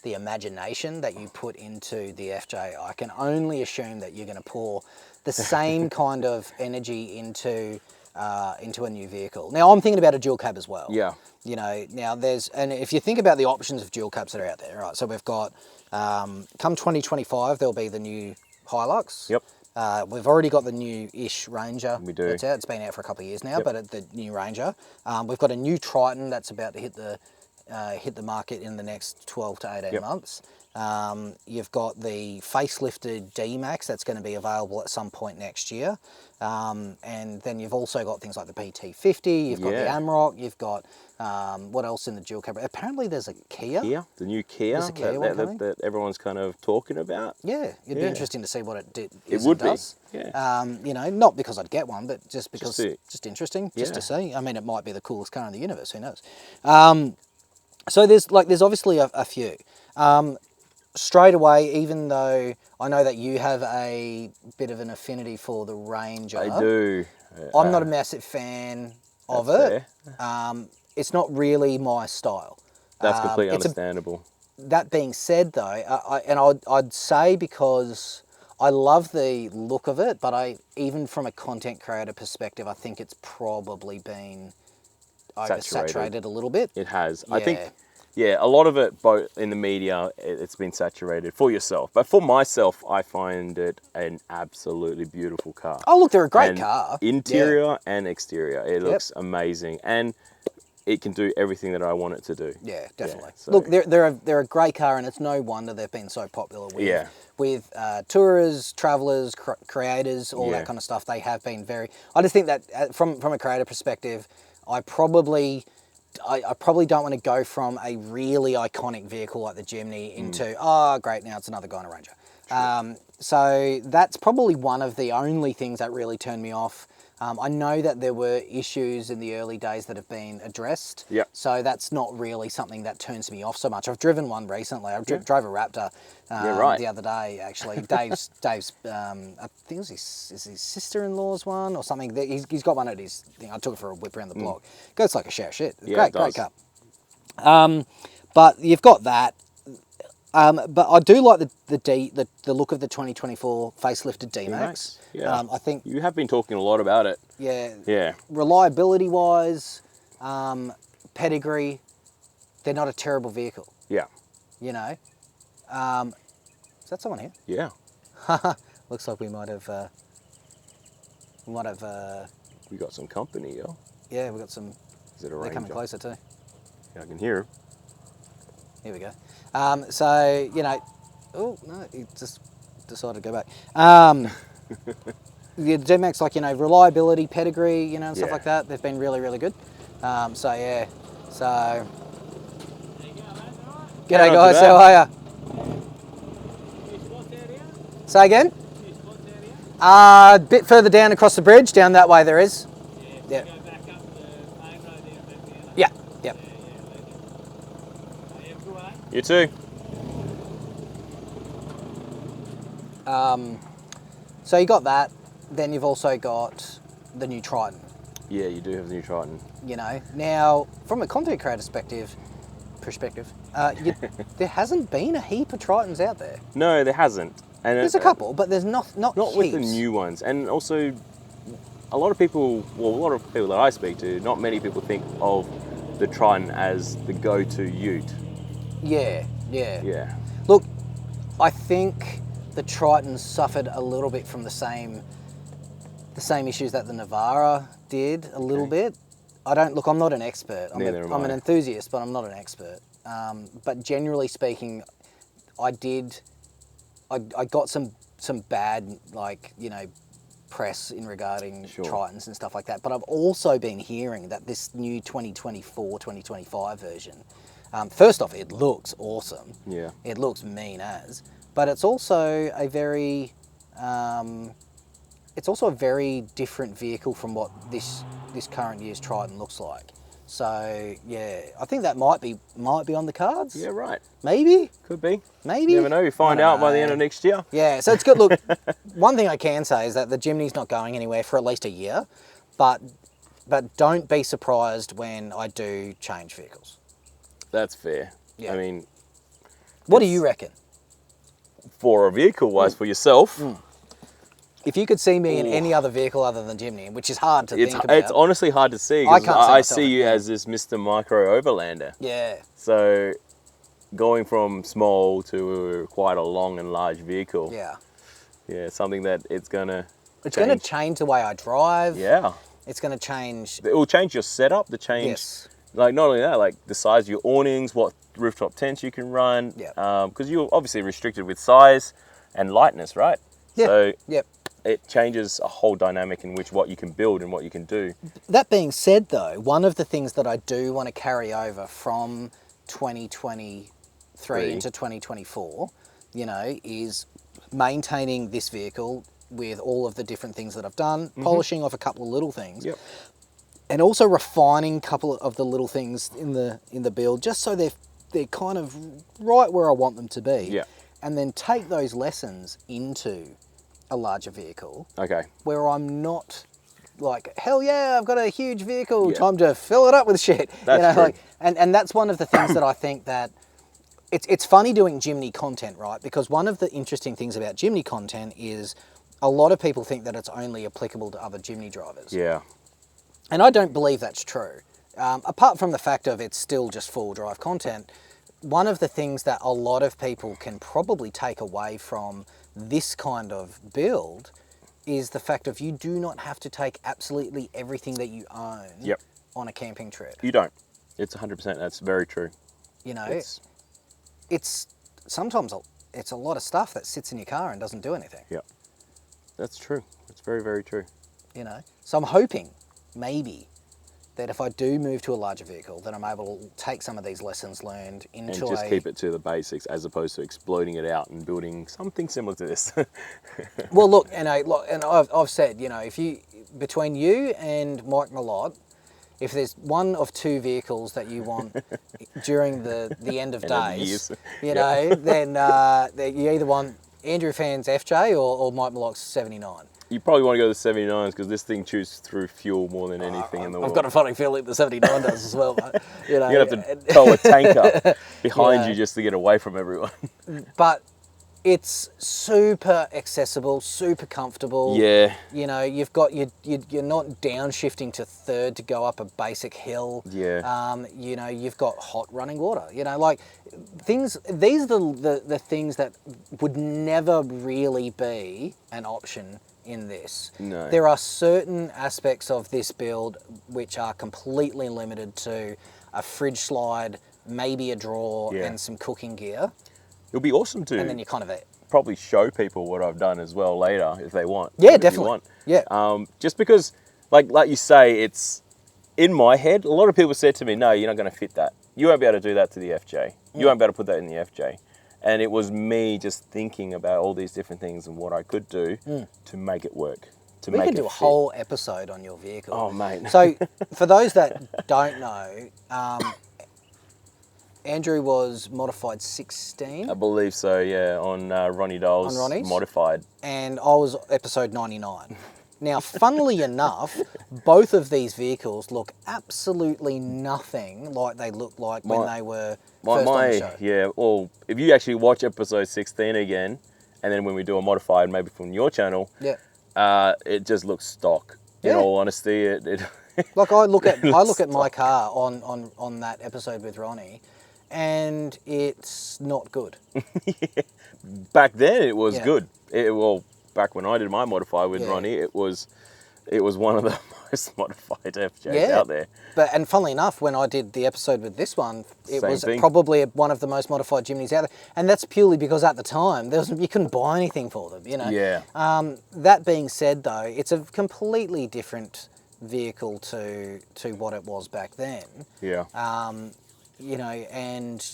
imagination that you put into the FJ. I can only assume that you're going to pour the same kind of energy into a new vehicle. Now I'm thinking about a dual cab as well. Yeah. Now and if you think about the options of dual cabs that are out there, right? So we've got come 2025 there'll be the new Hilux. Yep. We've already got the new-ish Ranger. We do. That's out. It's been out for a couple of years now, but the new Ranger. We've got a new Triton that's about to hit the hit the market in the next 12 to 18 months. You've got the facelifted D-Max that's going to be available at some point next year. And then you've also got things like the PT50, you've got the AMROC, you've got, what else in the dual cab? Apparently there's a Kia. The new Kia, There's a Kia one coming. that everyone's kind of talking about. Yeah, it'd be interesting to see what it did. It would be, you know, not because I'd get one, but just because, just interesting, just to Yeah. see. I mean, it might be the coolest car in the universe, who knows? So there's obviously a few. Straight away, even though I know that you have a bit of an affinity for the Ranger. I do. I'm not a massive fan of it. It's not really my style. That's completely understandable. That being said, though, I'd say because I love the look of it, but even from a content creator perspective, I think it's probably been oversaturated a little bit. It has. Yeah. I think, a lot of it, both in the media, it's been saturated for yourself. But for myself, I find it an absolutely beautiful car. Oh, look, they're a great car. Interior and exterior. It looks amazing. And it can do everything that I want it to do. Yeah, definitely. So. Look, they're a great car, and it's no wonder they've been so popular with tourers, travellers, creators, all that kind of stuff. They have been very... I just think that from a creator perspective, I probably don't want to go from a really iconic vehicle like the Jimny into, oh, great, now it's another guy in a Ranger. So that's probably one of the only things that really turned me off. I know that there were issues in the early days that have been addressed. Yep. So that's not really something that turns me off so much. I've driven one recently. I drove a Raptor the other day, actually. Dave's I think it was his sister-in-law's one or something. He's got one at his thing. I took it for a whip around the block. Goes like a share shit. Great car. But you've got that. But I do like the look of the 2024 facelifted D-Max. Yeah. I think you have been talking a lot about it. Yeah. Reliability-wise, pedigree, they're not a terrible vehicle. Yeah. You know. Is that someone here? Yeah. Looks like we might have. We got some company, yo. Yeah, we got some. Is it a Ranger? They're coming closer too. Yeah, I can hear him. Here we go. So, you know, oh, no, he just decided to go back. The D-Max, like, you know, reliability, pedigree, you know, and stuff like that, they've been really, really good. So, yeah. So, g'day, guys. How are ya? Say again? A bit further down across the bridge, down that way there is. Yeah. Yeah. Yep. You too. So you got that. Then you've also got the new Triton. Yeah, you do have the new Triton. You know, now from a content creator perspective, there hasn't been a heap of Tritons out there. No, there hasn't. And there's a couple, but there's not with the new ones. And also, a lot of people that I speak to, not many people think of the Triton as the go-to ute. Yeah. Look, I think the Triton suffered a little bit from the same issues that the Navara did a little bit. I'm not an expert. I'm an enthusiast, but I'm not an expert. But generally speaking, I got some bad, like, you know, press in regarding Tritons and stuff like that. But I've also been hearing that this new 2024, 2025 version, first off, it looks awesome. Yeah. It looks mean as, but it's also a very, different vehicle from what this current year's Triton looks like. So yeah, I think that might be on the cards. Yeah, right. Maybe. Could be. Maybe. You never know. You find out by the end of next year. Yeah, so it's good. Look, one thing I can say is that the Jimny's not going anywhere for at least a year, but don't be surprised when I do change vehicles. That's fair. Yeah. I mean, what do you reckon? For a vehicle-wise, for yourself. If you could see me in any other vehicle other than Jimny, which is hard to think about. It's honestly hard to see. I see you as this Mr. Micro Overlander. Yeah. So going from small to quite a long and large vehicle. Yeah. Yeah, something that it's going to change the way I drive. Yeah. It's going to change. It will change your setup, Like not only that, like the size of your awnings, what rooftop tents you can run. Yeah. Because you're obviously restricted with size and lightness, right? Yeah. So Yep. it changes a whole dynamic in which what you can build and what you can do. That being said, though, one of the things that I do want to carry over from 2023 into 2024, you know, is maintaining this vehicle with all of the different things that I've done, polishing off a couple of little things, Yep. and also refining a couple of the little things in the build, just so they're kind of right where I want them to be. Yeah. And then take those lessons into a larger vehicle. Okay. Where I'm not like, hell yeah, I've got a huge vehicle, Yeah. time to fill it up with shit. That's true. Like, and that's one of the things that I think that it's funny doing Jimny content, right? Because one of the interesting things about Jimny content is a lot of people think that it's only applicable to other Jimny drivers. Yeah. And I don't believe that's true. Apart from the fact of it's still just full drive content, one of the things that a lot of people can probably take away from this kind of build is the fact of you do not have to take absolutely everything that you own Yep. on a camping trip. You don't. It's 100%. That's very true. You know, It's, it's sometimes it's a lot of stuff that sits in your car and doesn't do anything. yeah. That's true. It's very, very true. You know, so I'm hoping maybe that if I do move to a larger vehicle, that I'm able to take some of these lessons learned into And just keep it to the basics as opposed to exploding it out and building something similar to this. Well, look, and I've said, you know, if you between you and Mike Malott, if there's one of two vehicles that you want during the end of End of days, years. you know, then you either want Andrew Phan's FJ or Mike Malott's 79. You probably want to go to the 79s because this thing chews through fuel more than anything in the world. I've got a funny feeling the 79 does as well. But, you know, You're going to have to tow a tanker behind Yeah. you just to get away from everyone. But it's super accessible, super comfortable. Yeah. You know, you've got you're not downshifting to third to go up a basic hill. Yeah. You know, you've got hot running water. You know, like things. These are the things that would never really be an option in this. No. There are certain aspects of this build which are completely limited to a fridge slide, maybe a drawer, Yeah. and some cooking gear. It'll be awesome to And then you're kind of probably show people what I've done as well later if they want. Yeah, if you definitely. want. Yeah. Just because, like you say, it's in my head. A lot of people said to me, "No, you're not going to fit that. You won't be able to do that to the FJ. You won't be able to put that in the FJ." And it was me just thinking about all these different things and what I could do to make it work. We could do a whole episode on your vehicle. Oh, mate. So, for those that don't know, Andrew was modified 16, I believe so, yeah, on Ronnie Dole's On Ronnie's? modified. and I was episode 99. Now, funnily enough, both of these vehicles look absolutely nothing like they looked like when they were first on the show. Yeah, well, if you actually watch episode 16 again, and then when we do a modified, maybe from your channel, Yeah. it just looks stock. In Yeah. all honesty, it Like I look at looks my car on that episode with Ronnie, and it's not good. back then it was Yeah. good. Back when I did my modified with Yeah. Ronnie, it was one of the most modified FJs Yeah. out there. And funnily enough, when I did the episode with this one, it Same was thing. probably one of the most modified Jimnys out there, and that's purely because at the time you couldn't buy anything for them. You know. Yeah. That being said, though, it's a completely different vehicle to what it was back then. Yeah. You know, and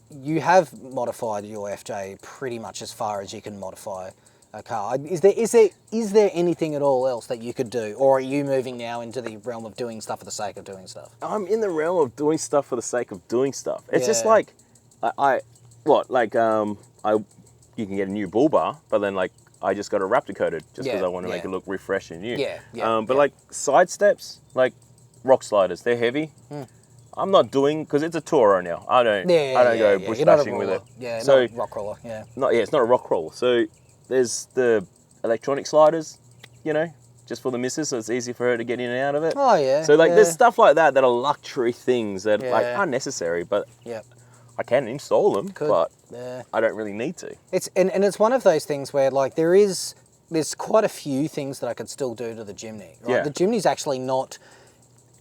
you have modified your FJ pretty much as far as you can modify a car. Is there anything at all else that you could do, or are you moving now into the realm of doing stuff for the sake of doing stuff? I'm in the realm of doing stuff for the sake of doing stuff. It's just Yeah. like, you can get a new bull bar, but then like I just got a Raptor coated just because Yeah, I want to make yeah. it look refreshed and new. Yeah, But like side steps, like rock sliders, they're heavy. I'm not doing because it's a Toro now. I don't go bush You're not a bashing with roller. it. Yeah, so not a rock roller. Yeah. it's not a rock crawler. So there's the electronic sliders, you know, just for the missus, so it's easy for her to get in and out of it. Oh yeah. So like yeah. there's stuff like that that are luxury things that like Yeah. unnecessary, but Yep. I can install them, Could. but Yeah. I don't really need to. It's and it's one of those things where like there's quite a few things that I could still do to the Jimny. Right? Yeah. The Jimny's actually not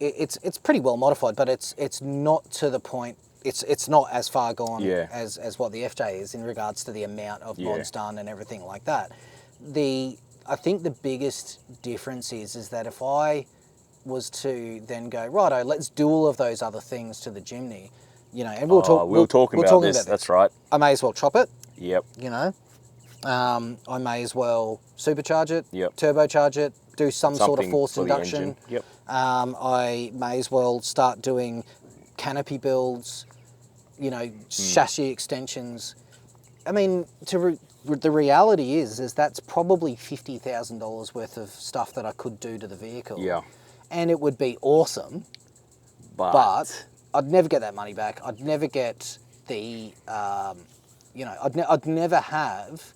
it's pretty well modified, but it's not to the point. It's not as far gone as what the FJ is in regards to the amount of mods done and everything like that. I think the biggest difference is that if I was to then go, righto, let's do all of those other things to the Jimny, you know, and we'll talk about this. That's right. I may as well chop it. Yep. You know, I may as well supercharge it, Yep. turbocharge it, do some sort of Something forced for the induction. engine. Yep. I may as well start doing canopy builds, you know, chassis extensions. I mean, the reality is that's probably $50,000 worth of stuff that I could do to the vehicle. Yeah. And it would be awesome, but I'd never get that money back. I'd never get the, you know, I'd never have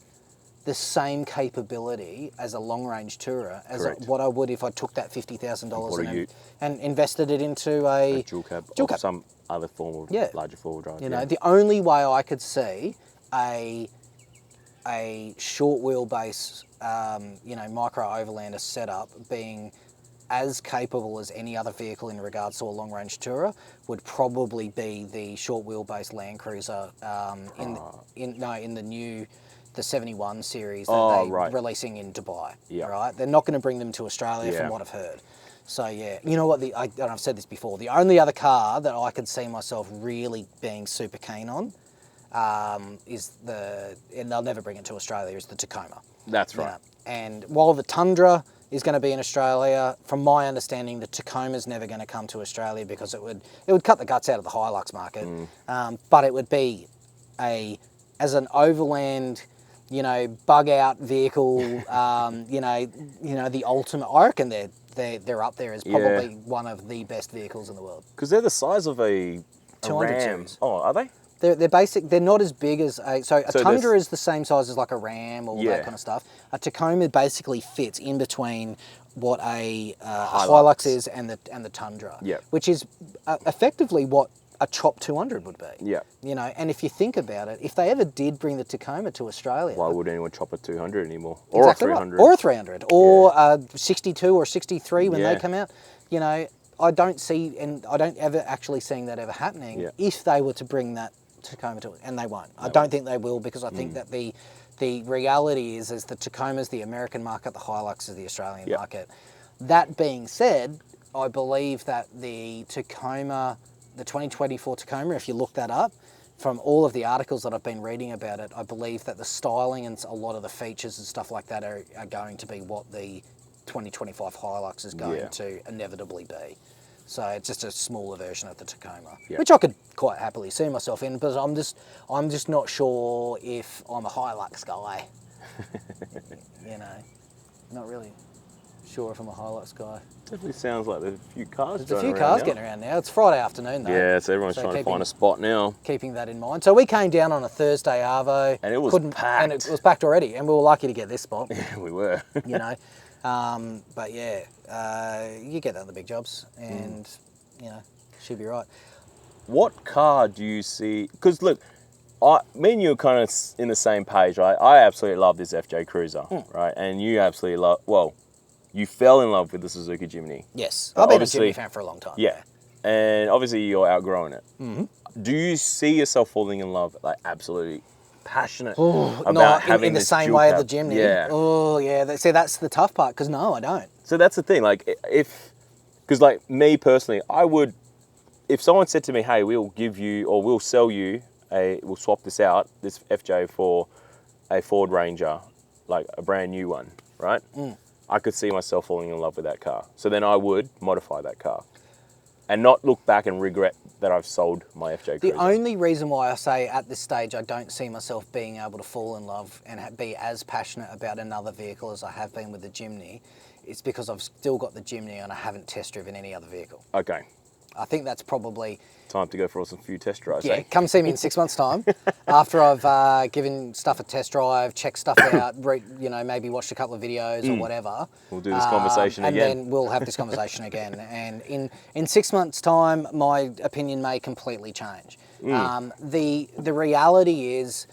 the same capability as a long-range tourer as what I would if I took that $50,000 and invested it into a dual cab or some other form of larger four-wheel drive. You know, the only way I could see a short wheelbase, you know, micro overlander setup being as capable as any other vehicle in regards to a long-range tourer would probably be the short wheelbase Land Cruiser in the new. The 71 series that they're releasing in Dubai, right? They're not going to bring them to Australia from what I've heard. So yeah, you know what, and I've said this before, the only other car that I could see myself really being super keen on is and they'll never bring it to Australia, is the Tacoma. That's right. You know? And while the Tundra is going to be in Australia, from my understanding, the Tacoma's never going to come to Australia because it would cut the guts out of the Hilux market. But it would be as an overland, you know, bug out vehicle, you know, the ultimate. I reckon they're up there as probably one of the best vehicles in the world. Because they're the size of a 200 Ram. series. Oh, are they? They're basic. They're not as big as a Tundra is the same size as like a Ram or that kind of stuff. A Tacoma basically fits in between what a Hilux is and the Tundra. Yeah. Which is effectively what a Chop 200 would be. Yeah. You know, and if you think about it, if they ever did bring the Tacoma to Australia, why would anyone chop a 200 anymore? Or exactly a 300? Right. Or a 300, or a 62 or 63 when they come out. You know, I don't see, and I don't ever actually seeing that ever happening if they were to bring that Tacoma to it, and they won't. I don't think they will, because I think that the reality is the Tacoma's the American market, the Hilux is the Australian market. That being said, I believe that the Tacoma, the 2024 Tacoma, if you look that up, from all of the articles that I've been reading about it, I believe that the styling and a lot of the features and stuff like that are going to be what the 2025 Hilux is going to inevitably be. So it's just a smaller version of the Tacoma, which I could quite happily see myself in, but I'm just not sure if I'm a Hilux guy. You know, not really sure if I'm a Hilux guy. Definitely sounds like there's a few cars. There's a few cars getting around now. It's Friday afternoon though. Yeah, so everyone's trying to find a spot now. Keeping that in mind. So we came down on a Thursday arvo. And it was packed. And it was packed already, and we were lucky to get this spot. Yeah, we were. You know, but yeah, you get that in the big jobs, and you know, should be right. What car do you see? Because look, me and you are kind of in the same page, right? I absolutely love this FJ Cruiser, right? And you absolutely love, well, you fell in love with the Suzuki Jimny. Yes, I've been a Jimny fan for a long time. Yeah, and obviously you're outgrowing it. Do you see yourself falling in love, like absolutely passionate about having in the this same dual way cab? of the Jimny? Yeah. Oh yeah, see that's the tough part, because no, I don't. So that's the thing, like because like me personally, I would, if someone said to me, hey, we'll give you, or we'll sell you, we'll swap this out, this FJ for a Ford Ranger, like a brand new one, right? I could see myself falling in love with that car. So then I would modify that car and not look back and regret that I've sold my FJ Cruiser. The only reason why I say at this stage I don't see myself being able to fall in love and be as passionate about another vehicle as I have been with the Jimny is because I've still got the Jimny and I haven't test driven any other vehicle. Okay. I think that's probably... Time to go for some few test drives, Yeah, eh? come see me in 6 months' time after I've given stuff a test drive, checked stuff out, you know, maybe watched a couple of videos or whatever. We'll do this conversation again. And then we'll have this conversation again. And in 6 months' time, my opinion may completely change. The reality is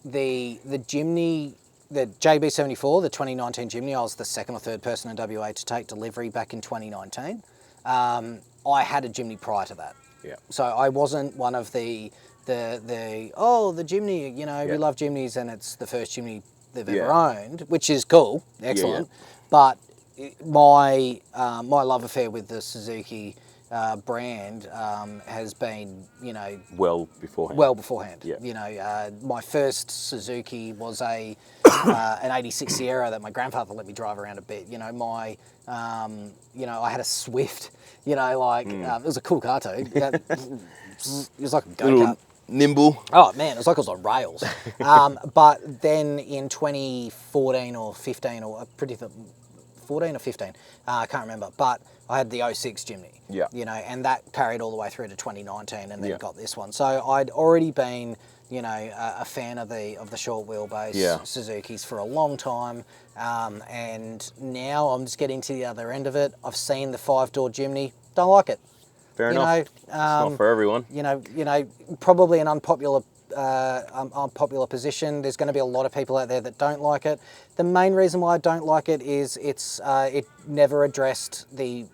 the Jimny, the JB74, the 2019 Jimny, I was the second or third person in WA to take delivery back in 2019. I had a Jimny prior to that. Yeah. So I wasn't one of the Jimny, you know, we love Jimnys and it's the first Jimny they've ever owned, which is cool, excellent. But my love affair with the Suzuki brand has been, you know, well beforehand. Yeah. You know, my first Suzuki was an 86 Sierra that my grandfather let me drive around a bit. You know, you know, I had a Swift. You know, like it was a cool car too. It was like a go-kart. Nimble. Oh man, it was like it was on rails. But then in 2014 or 15 or 14 or 15, I can't remember, but I had the 06 Jimny. Yeah. You know, and that carried all the way through to 2019 and then got this one. So I'd already been, you know, a fan of the short wheelbase Suzukis for a long time. And now I'm just getting to the other end of it. I've seen the 5-door Jimny, don't like it. Fair enough. It's not for everyone. You know, probably an unpopular position. There's going to be a lot of people out there that don't like it. The main reason why I don't like it is it never addressed the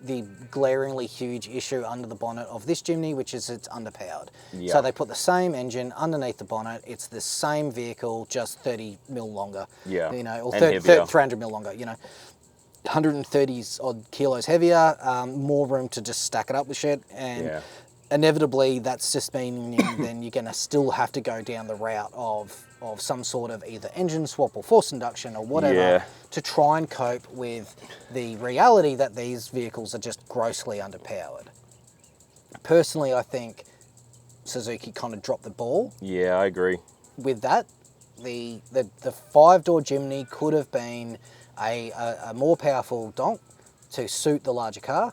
glaringly huge issue under the bonnet of this Jimny, which is it's underpowered. Yeah. So they put the same engine underneath the bonnet. It's the same vehicle, just 30 mil longer. Yeah. You know, or 300 mil longer. You know. 130 odd kilos heavier, more room to just stack it up with shit, and inevitably that's just meaning then you're going to still have to go down the route of some sort of either engine swap or forced induction or whatever to try and cope with the reality that these vehicles are just grossly underpowered. Personally, I think Suzuki kind of dropped the ball. Yeah, I agree. With that, the 5-door Jimny could have been a more powerful donk to suit the larger car,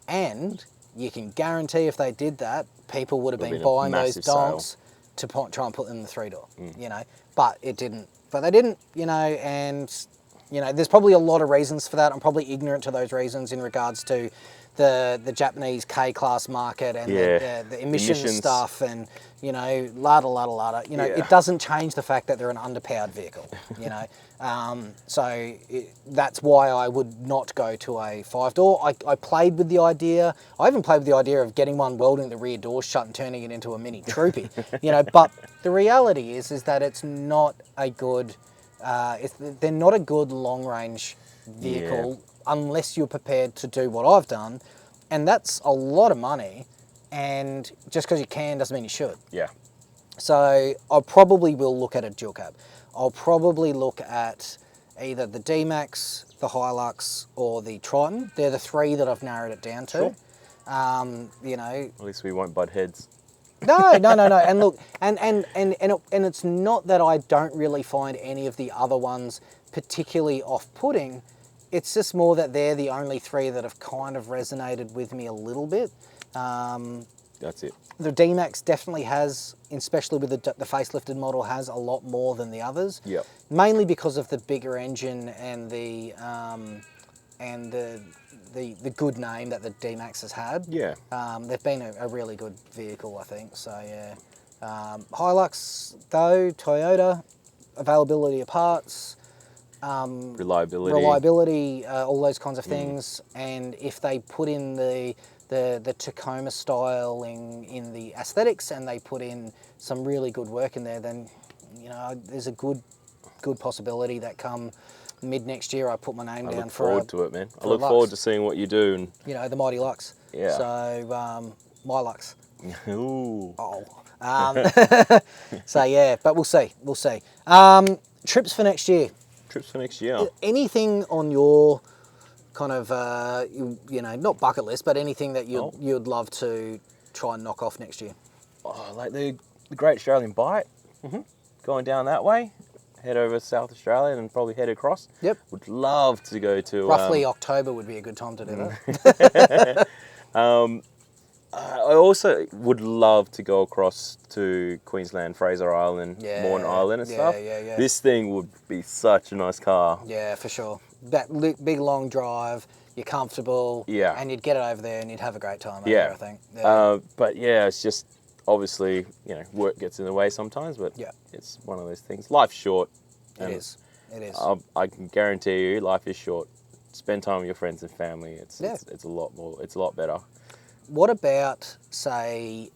and you can guarantee if they did that, people would have been buying those donks to try and put them in the 3-door, you know, but it didn't. But they didn't, you know, and, you know, there's probably a lot of reasons for that. I'm probably ignorant to those reasons in regards to the Japanese K-class market and the emissions stuff and, you know, lada. You know, it doesn't change the fact that they're an underpowered vehicle, you know. So that's why I would not go to a 5-door. I played with the idea. I even played with the idea of getting one, welding the rear door shut and turning it into a mini troopy, you know. But the reality is that it's not a good, they're not a good long-range vehicle unless you're prepared to do what I've done. And that's a lot of money. And just because you can doesn't mean you should. Yeah. So I probably will look at a dual cab. I'll probably look at either the D-Max, the Hilux, or the Triton. They're the 3 that I've narrowed it down to. Sure. You know. At least we won't butt heads. No. And look, and it's not that I don't really find any of the other ones particularly off-putting. It's just more that they're the only 3 that have kind of resonated with me a little bit. That's it. The D-Max definitely has, especially with the facelifted model, has a lot more than the others. Yep. Mainly because of the bigger engine and the good name that the D-Max has had. Yeah. They've been a really good vehicle, I think. So yeah. Hilux though, Toyota, availability of parts. Reliability, all those kinds of things. And if they put in the Tacoma styling in the aesthetics and they put in some really good work in there, then, you know, there's a good possibility that come mid next year I put my name down for I look forward to it, man. I look forward to seeing what you do. And you know, the Mighty Lux. Yeah. So, my Lux. Ooh. So yeah, but we'll see. Trips for next year. Anything on your kind of, you know, not bucket list, but anything that you'd love to try and knock off next year? Oh, like the Great Australian Bite, going down that way, head over South Australia and probably head across. Yep. Would love to go to... Roughly October would be a good time to do that. I also would love to go across to Queensland, Fraser Island, Morton Island and stuff. Yeah. This thing would be such a nice car. Yeah, for sure. That big long drive, you're comfortable, and you'd get it over there and you'd have a great time over there, I think. Yeah. But yeah, it's just obviously, you know, work gets in the way sometimes, but it's one of those things. Life's short. It is. I can guarantee you life is short. spend time with your friends and family. It's a lot more. It's a lot better. What about, say,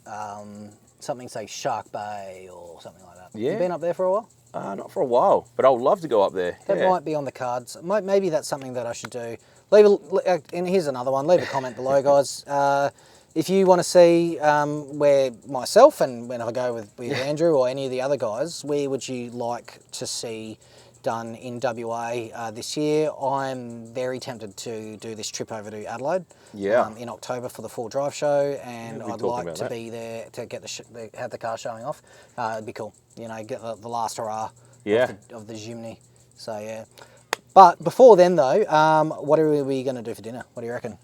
something, say, Shark Bay or something like that? Yeah. You been up there for a while? Not for a while, but I would love to go up there. That might be on the cards. Maybe that's something that I should do. And here's another one. Leave a comment below, guys. If you want to see where myself and when I go with Andrew or any of the other guys, where would you like to see done in WA this year? I'm very tempted to do this trip over to Adelaide in October for the 4Drive show, and I'd like to be there to get have the car showing off. It'd be cool, you know, get the last hurrah of the Jimny. So yeah. But before then though, what are we going to do for dinner? What do you reckon?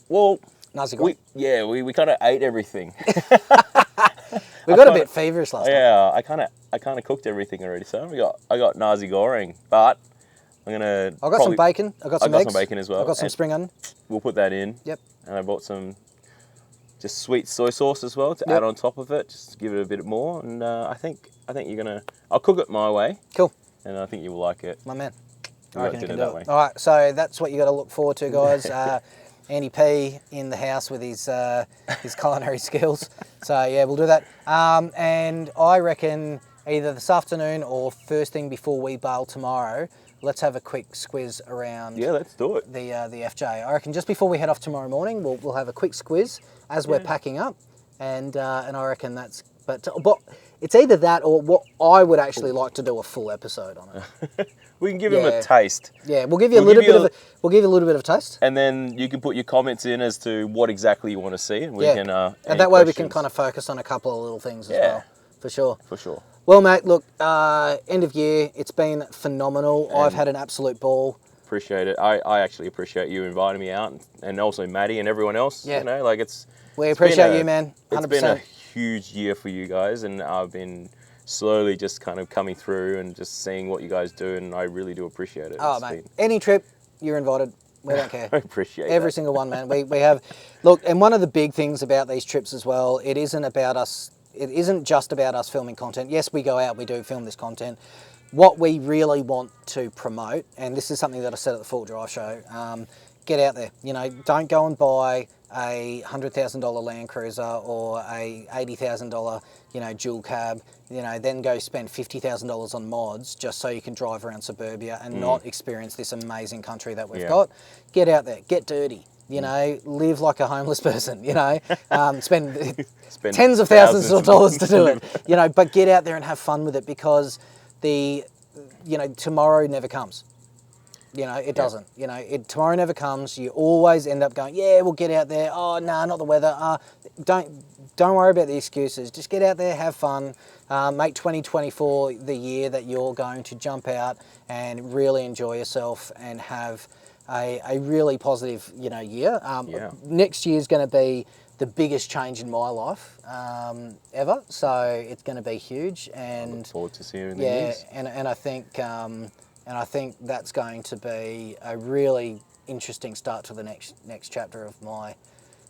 Well, Nazi goreng. We kind of ate everything. We got a bit feverish last night. Yeah, I kind of cooked everything already. So I got nasi goreng, but I'm gonna. I got some bacon. I got some eggs. Some bacon as well. I got some spring onion. We'll put that in. Yep. And I bought some just sweet soy sauce as well to add on top of it, just to give it a bit more. And I think you're gonna. I'll cook it my way. Cool. And I think you will like it. My man. I reckon you can do it. All right, so that's what you got to look forward to, guys. Andy P in the house with his culinary skills. So yeah, we'll do that. And I reckon either this afternoon or first thing before we bail tomorrow, let's have a quick squiz around. Yeah, let's do it. The FJ. I reckon just before we head off tomorrow morning, we'll have a quick squiz as we're packing up, and I reckon that's. But it's either that or what I would actually like to do a full episode on it. We can give him a taste. Yeah, we'll give you a little bit of a taste. And then you can put your comments in as to what exactly you want to see, and we can. And that way we can kind of focus on a couple of little things as well. For sure. For sure. Well, mate, look, end of year, it's been phenomenal. And I've had an absolute ball. Appreciate it. I actually appreciate you inviting me out, and also Matty and everyone else. Yeah. You know, like we appreciate you, man. 100%. It's been a huge year for you guys, and I've been slowly just kind of coming through and just seeing what you guys do, and I really do appreciate it. Oh, mate, any trip, you're invited. We don't care. I appreciate every single one, man. We have, look, and one of the big things about these trips as well, it isn't about us, it isn't just about us filming content. Yes, we go out, we do film this content. What we really want to promote, and this is something that I said at the 4Drive show, get out there. You know, don't go and buy a $100,000 Land Cruiser or a $80,000, you know, dual cab, you know, then go spend $50,000 on mods just so you can drive around suburbia and not experience this amazing country that we've got. Get out there, get dirty, you know, live like a homeless person, you know, spend tens of thousands of dollars to do it, you know, but get out there and have fun with it, because you know, tomorrow never comes. You know, it doesn't. You know, tomorrow never comes. You always end up going, yeah, we'll get out there. Oh, no, not the weather. Don't worry about the excuses. Just get out there, have fun. Make 2024 the year that you're going to jump out and really enjoy yourself and have a really positive, you know, year. Next year's going to be the biggest change in my life ever. So it's going to be huge. And I look forward to seeing you in the years. And I think that's going to be a really interesting start to the next chapter of my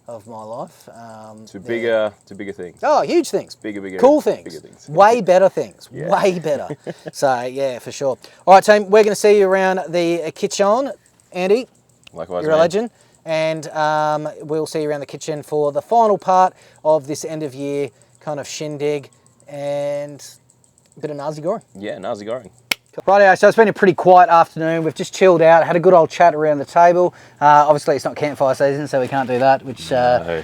life. To bigger things. Oh, huge things. Bigger. Cool things. Bigger things. Way better things. Way better. So yeah, for sure. All right, team, we're going to see you around the kitchen. Andy, likewise, you're a legend. And we'll see you around the kitchen for the final part of this end of year kind of shindig and a bit of nasi goreng. Yeah, nasi goreng. Rightio, so it's been a pretty quiet afternoon. We've just chilled out, had a good old chat around the table. Obviously, it's not campfire season, so we can't do that, which to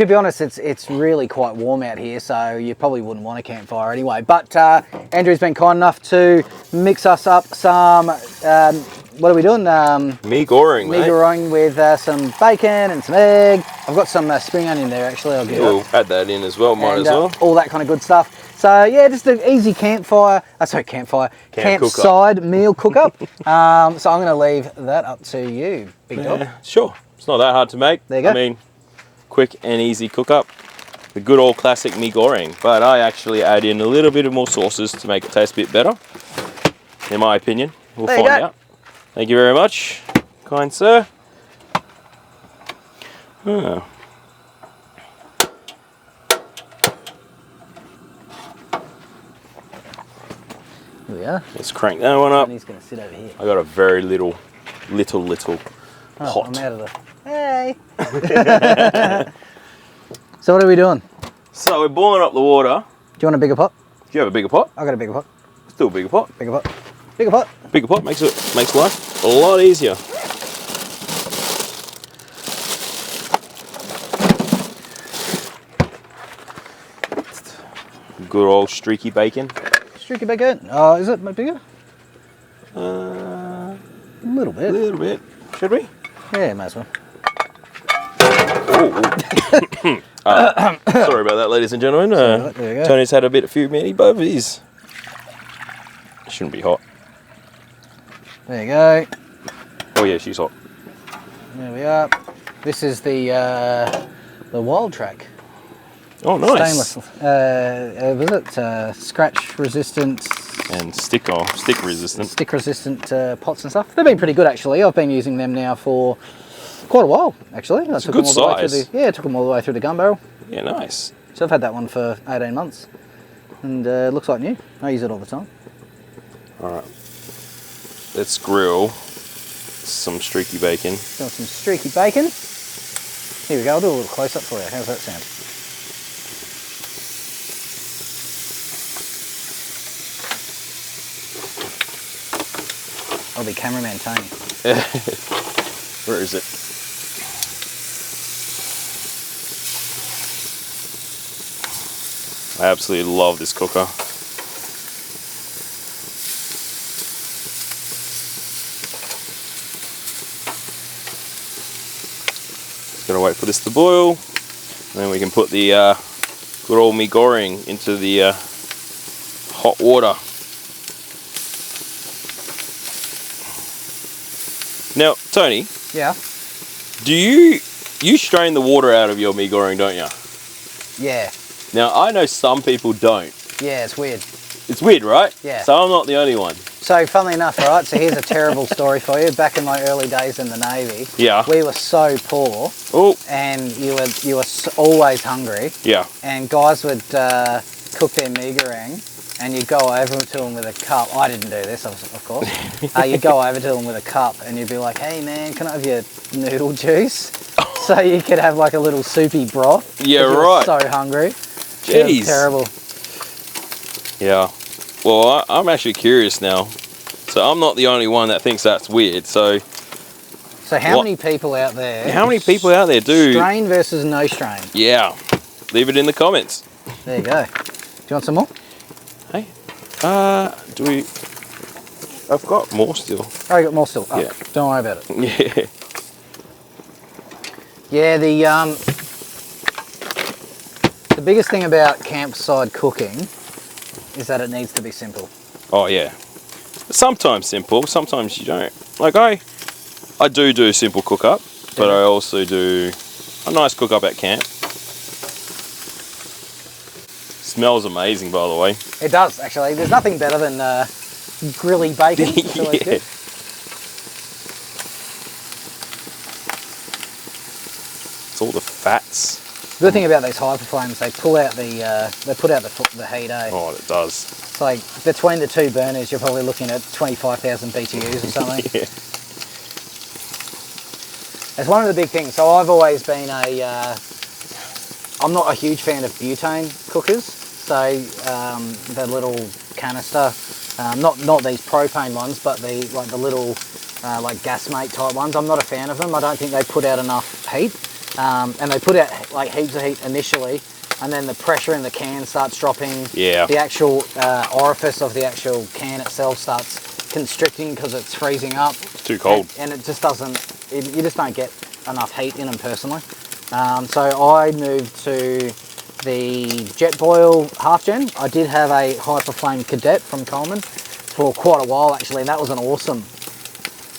be honest, it's really quite warm out here, so you probably wouldn't want a campfire anyway. But Andrew's been kind enough to mix us up some, what are we doing? Mi goreng, Mi goreng with some bacon and some egg. I've got some spring onion there, actually. I'll get we'll add that in as well, might as well. All that kind of good stuff. So yeah, just an easy campside meal cook up. So I'm going to leave that up to you, big dog. Sure, it's not that hard to make. There you go. I mean, quick and easy cook up. The good old classic mi goreng, but I actually add in a little bit of more sauces to make it taste a bit better, in my opinion. We'll find out. Thank you very much, kind sir. Oh. Here we are. Let's crank that one up. And he's going to sit over here. I got a very little little hot. I'm out of the... Hey! So what are we doing? So we're boiling up the water. Do you want a bigger pot? Do you have a bigger pot? I got a bigger pot. Still a bigger pot. Bigger pot. Bigger pot. Bigger pot makes life a lot easier. Good old streaky bacon. Streaky bacon. Oh, is it bigger? A A little bit. little bit. Should we? Yeah, might as well. Sorry about that, ladies and gentlemen. There you go. Tony's had a few many bovies. Shouldn't be hot. There you go. Oh yeah, she's hot. There we are. This is the Wild Track. Oh, nice. Stainless. Was it scratch resistant? And stick resistant. Stick resistant pots and stuff. They've been pretty good actually. I've been using them now for quite a while actually. It's a good size. I took them all the way through the gun barrel. Yeah, nice. So I've had that one for 18 months. And it looks like new. I use it all the time. Alright. Let's grill some streaky bacon. Got some streaky bacon. Here we go, I'll do a little close up for you. How's that sound? I'll be cameraman Tony. Where is it? I absolutely love this cooker. Just gonna wait for this to boil, and then we can put the good old mee goreng into the hot water. Now, Tony. Yeah. Do you strain the water out of your mee goreng, don't you? Yeah. Now, I know some people don't. Yeah, it's weird. It's weird, right? Yeah. So I'm not the only one. So, funnily enough, right, so here's a terrible story for you. Back in my early days in the Navy, Yeah. we were so poor, Oh. and you were always hungry, Yeah. and guys would cook their mee goreng, and you'd go over to them with a cup. I didn't do this, of course. You'd go over to them with a cup, and you'd be like, hey man, can I have your noodle juice? So you could have like a little soupy broth. Yeah, if you were right. so hungry. Jeez. It was terrible. Yeah. Well, I'm actually curious now. So I'm not the only one that thinks that's weird. So how many people out there? how many people out there do? Strain versus no strain. Yeah. Leave it in the comments. There you go. Do you want some more? Hey. Do we? I've got more still. Oh, you got more still. Oh, Yeah. Don't worry about it. Yeah. Yeah, the biggest thing about campsite cooking is that it needs to be simple. Oh yeah. Sometimes simple, sometimes you don't. Like I do simple cook up, but I also do a nice cook up at camp. Smells amazing, by the way. It does, actually. There's nothing better than grilly bacon. It's always good. It's all the fats. The good thing about these hyper flames, they put out the heat. Oh, it does. It's like between the two burners, you're probably looking at 25,000 BTUs or something. Yeah. It's one of the big things. So I've always been I'm not a huge fan of butane cookers. So the little canister, not these propane ones, but the little like gas mate type ones. I'm not a fan of them. I don't think they put out enough heat. And they put out like heaps of heat initially, and then the pressure in the can starts dropping. Yeah. The actual orifice of the actual can itself starts constricting because it's freezing up. It's too cold. And it just doesn't, you just don't get enough heat in them personally. So I moved to the jet boil half gen. I did have a Hyperflame Cadet from Coleman for quite a while actually, and that was an awesome,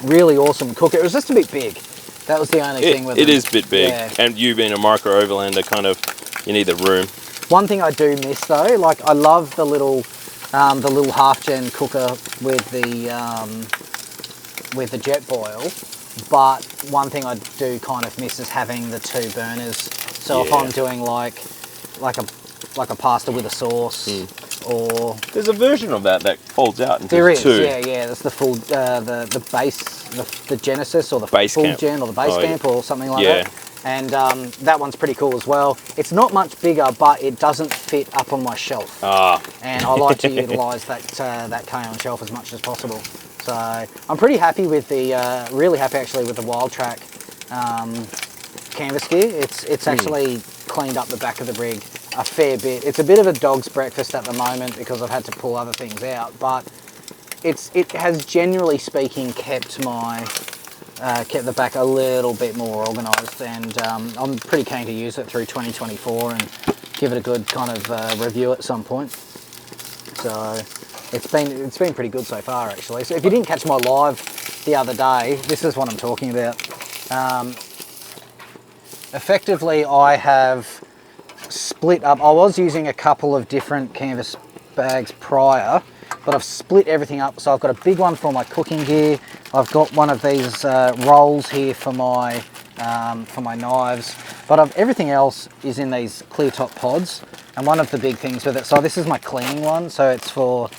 really awesome cooker. It was just a bit big. That was the only thing with it. It is a bit big, yeah. And you being a Micro Overlander, kind of, you need the room. One thing I do miss though, like I love the little half gen cooker with the jet boil, but one thing I do kind of miss is having the two burners. So if I'm doing like a pasta with a sauce, or there's a version of that folds out into there is, two. yeah, that's the full the base the Genesis or the Base full camp. gen or the base Oh, camp or something like Yeah. that. And that one's pretty cool as well. It's not much bigger, but it doesn't fit up on my shelf. Ah, And I like to utilise that that KAON shelf as much as possible. So I'm pretty happy with the, really happy actually with the Wild Track canvas gear. It's actually cleaned up the back of the rig a fair bit. It's a bit of a dog's breakfast at the moment because I've had to pull other things out, but it has generally speaking kept my kept the back a little bit more organised, and I'm pretty keen to use it through 2024 and give it a good kind of review at some point. So it's been pretty good so far actually. So if you didn't catch my live the other day, this is what I'm talking about. Effectively, I have split up. I was using a couple of different canvas bags prior, but I've split everything up. So I've got a big one for my cooking gear. I've got one of these rolls here for my knives, but everything else is in these clear top pods. And one of the big things with it, so this is my cleaning one, so it's for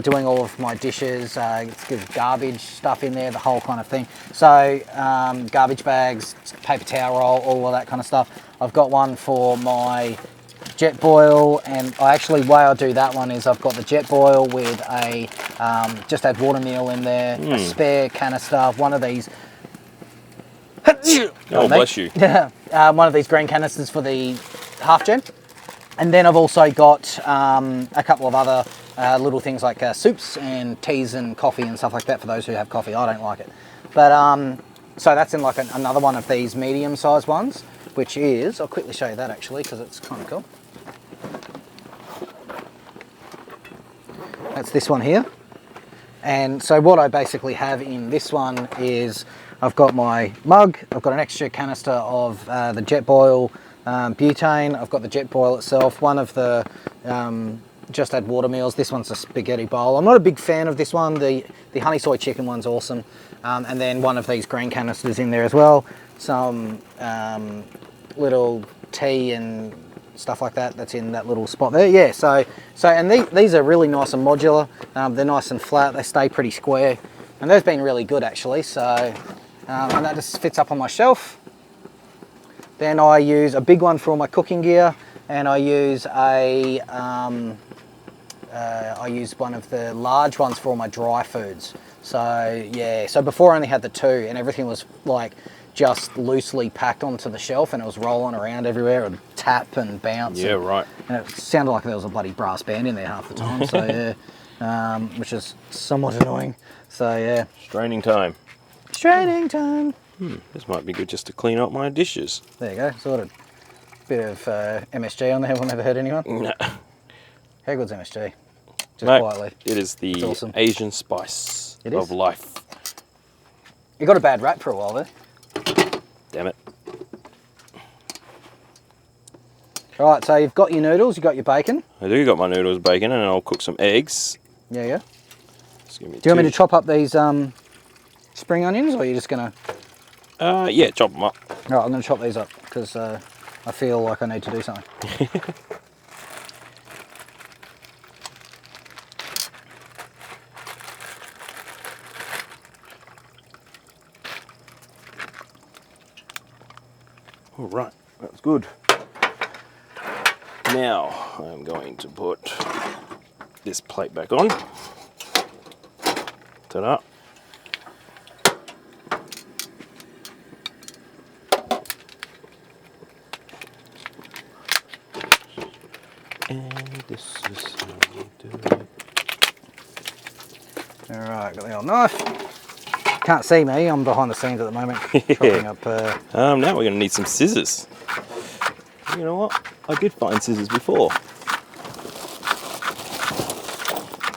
doing all of my dishes, it's good garbage stuff in there, the whole kind of thing. So garbage bags, paper towel roll, all of that kind of stuff. I've got one for my jet boil, and the way I do that one is I've got the jet boil with a, just add water meal in there, a spare canister, one of these. oh, bless you. One of these green canisters for the half gen. And then I've also got a couple of other little things like soups and teas and coffee and stuff like that for those who have coffee. I don't like it. But so that's in like another one of these medium sized ones, which is, I'll quickly show you that actually because it's kind of cool. That's this one here. And so what I basically have in this one is I've got my mug, I've got an extra canister of the jet boil butane, I've got the jet boil itself, one of the just add water meals. This one's a spaghetti bowl. I'm not a big fan of this one. The honey soy chicken one's awesome. And then one of these green canisters in there as well. Some little tea and stuff like that that's in that little spot there. Yeah, so and these are really nice and modular. They're nice and flat, they stay pretty square, and they've been really good actually. So and that just fits up on my shelf. Then I use a big one for all my cooking gear, and I use I use one of the large ones for all my dry foods. So yeah, so before I only had the two, and everything was like just loosely packed onto the shelf, and it was rolling around everywhere and tap and bounce. Yeah, right. And it sounded like there was a bloody brass band in there half the time. So yeah, which is somewhat annoying. So yeah. Straining time. Straining time. This might be good just to clean up my dishes. There you go. Sorted. Bit of MSG on there. Will never hurt anyone. No. How good's MSG? Just Mate, quietly. it is the awesome. Asian spice of life. You got a bad rap for a while there. Damn it. All right, so you've got your noodles, you've got your bacon. I do got my noodles, bacon, and I'll cook some eggs. Yeah, yeah. Just give me Do you want me to chop up these spring onions, or are you just going to... yeah, chop them up. All right, I'm going to chop these up because I feel like I need to do something. All right, that's good. Now I'm going to put this plate back on. Ta-da. And this is how you do it. All right, got the old knife. Can't see me, I'm behind the scenes at the moment, chopping up... Now we're going to need some scissors. You know what? I did find scissors before.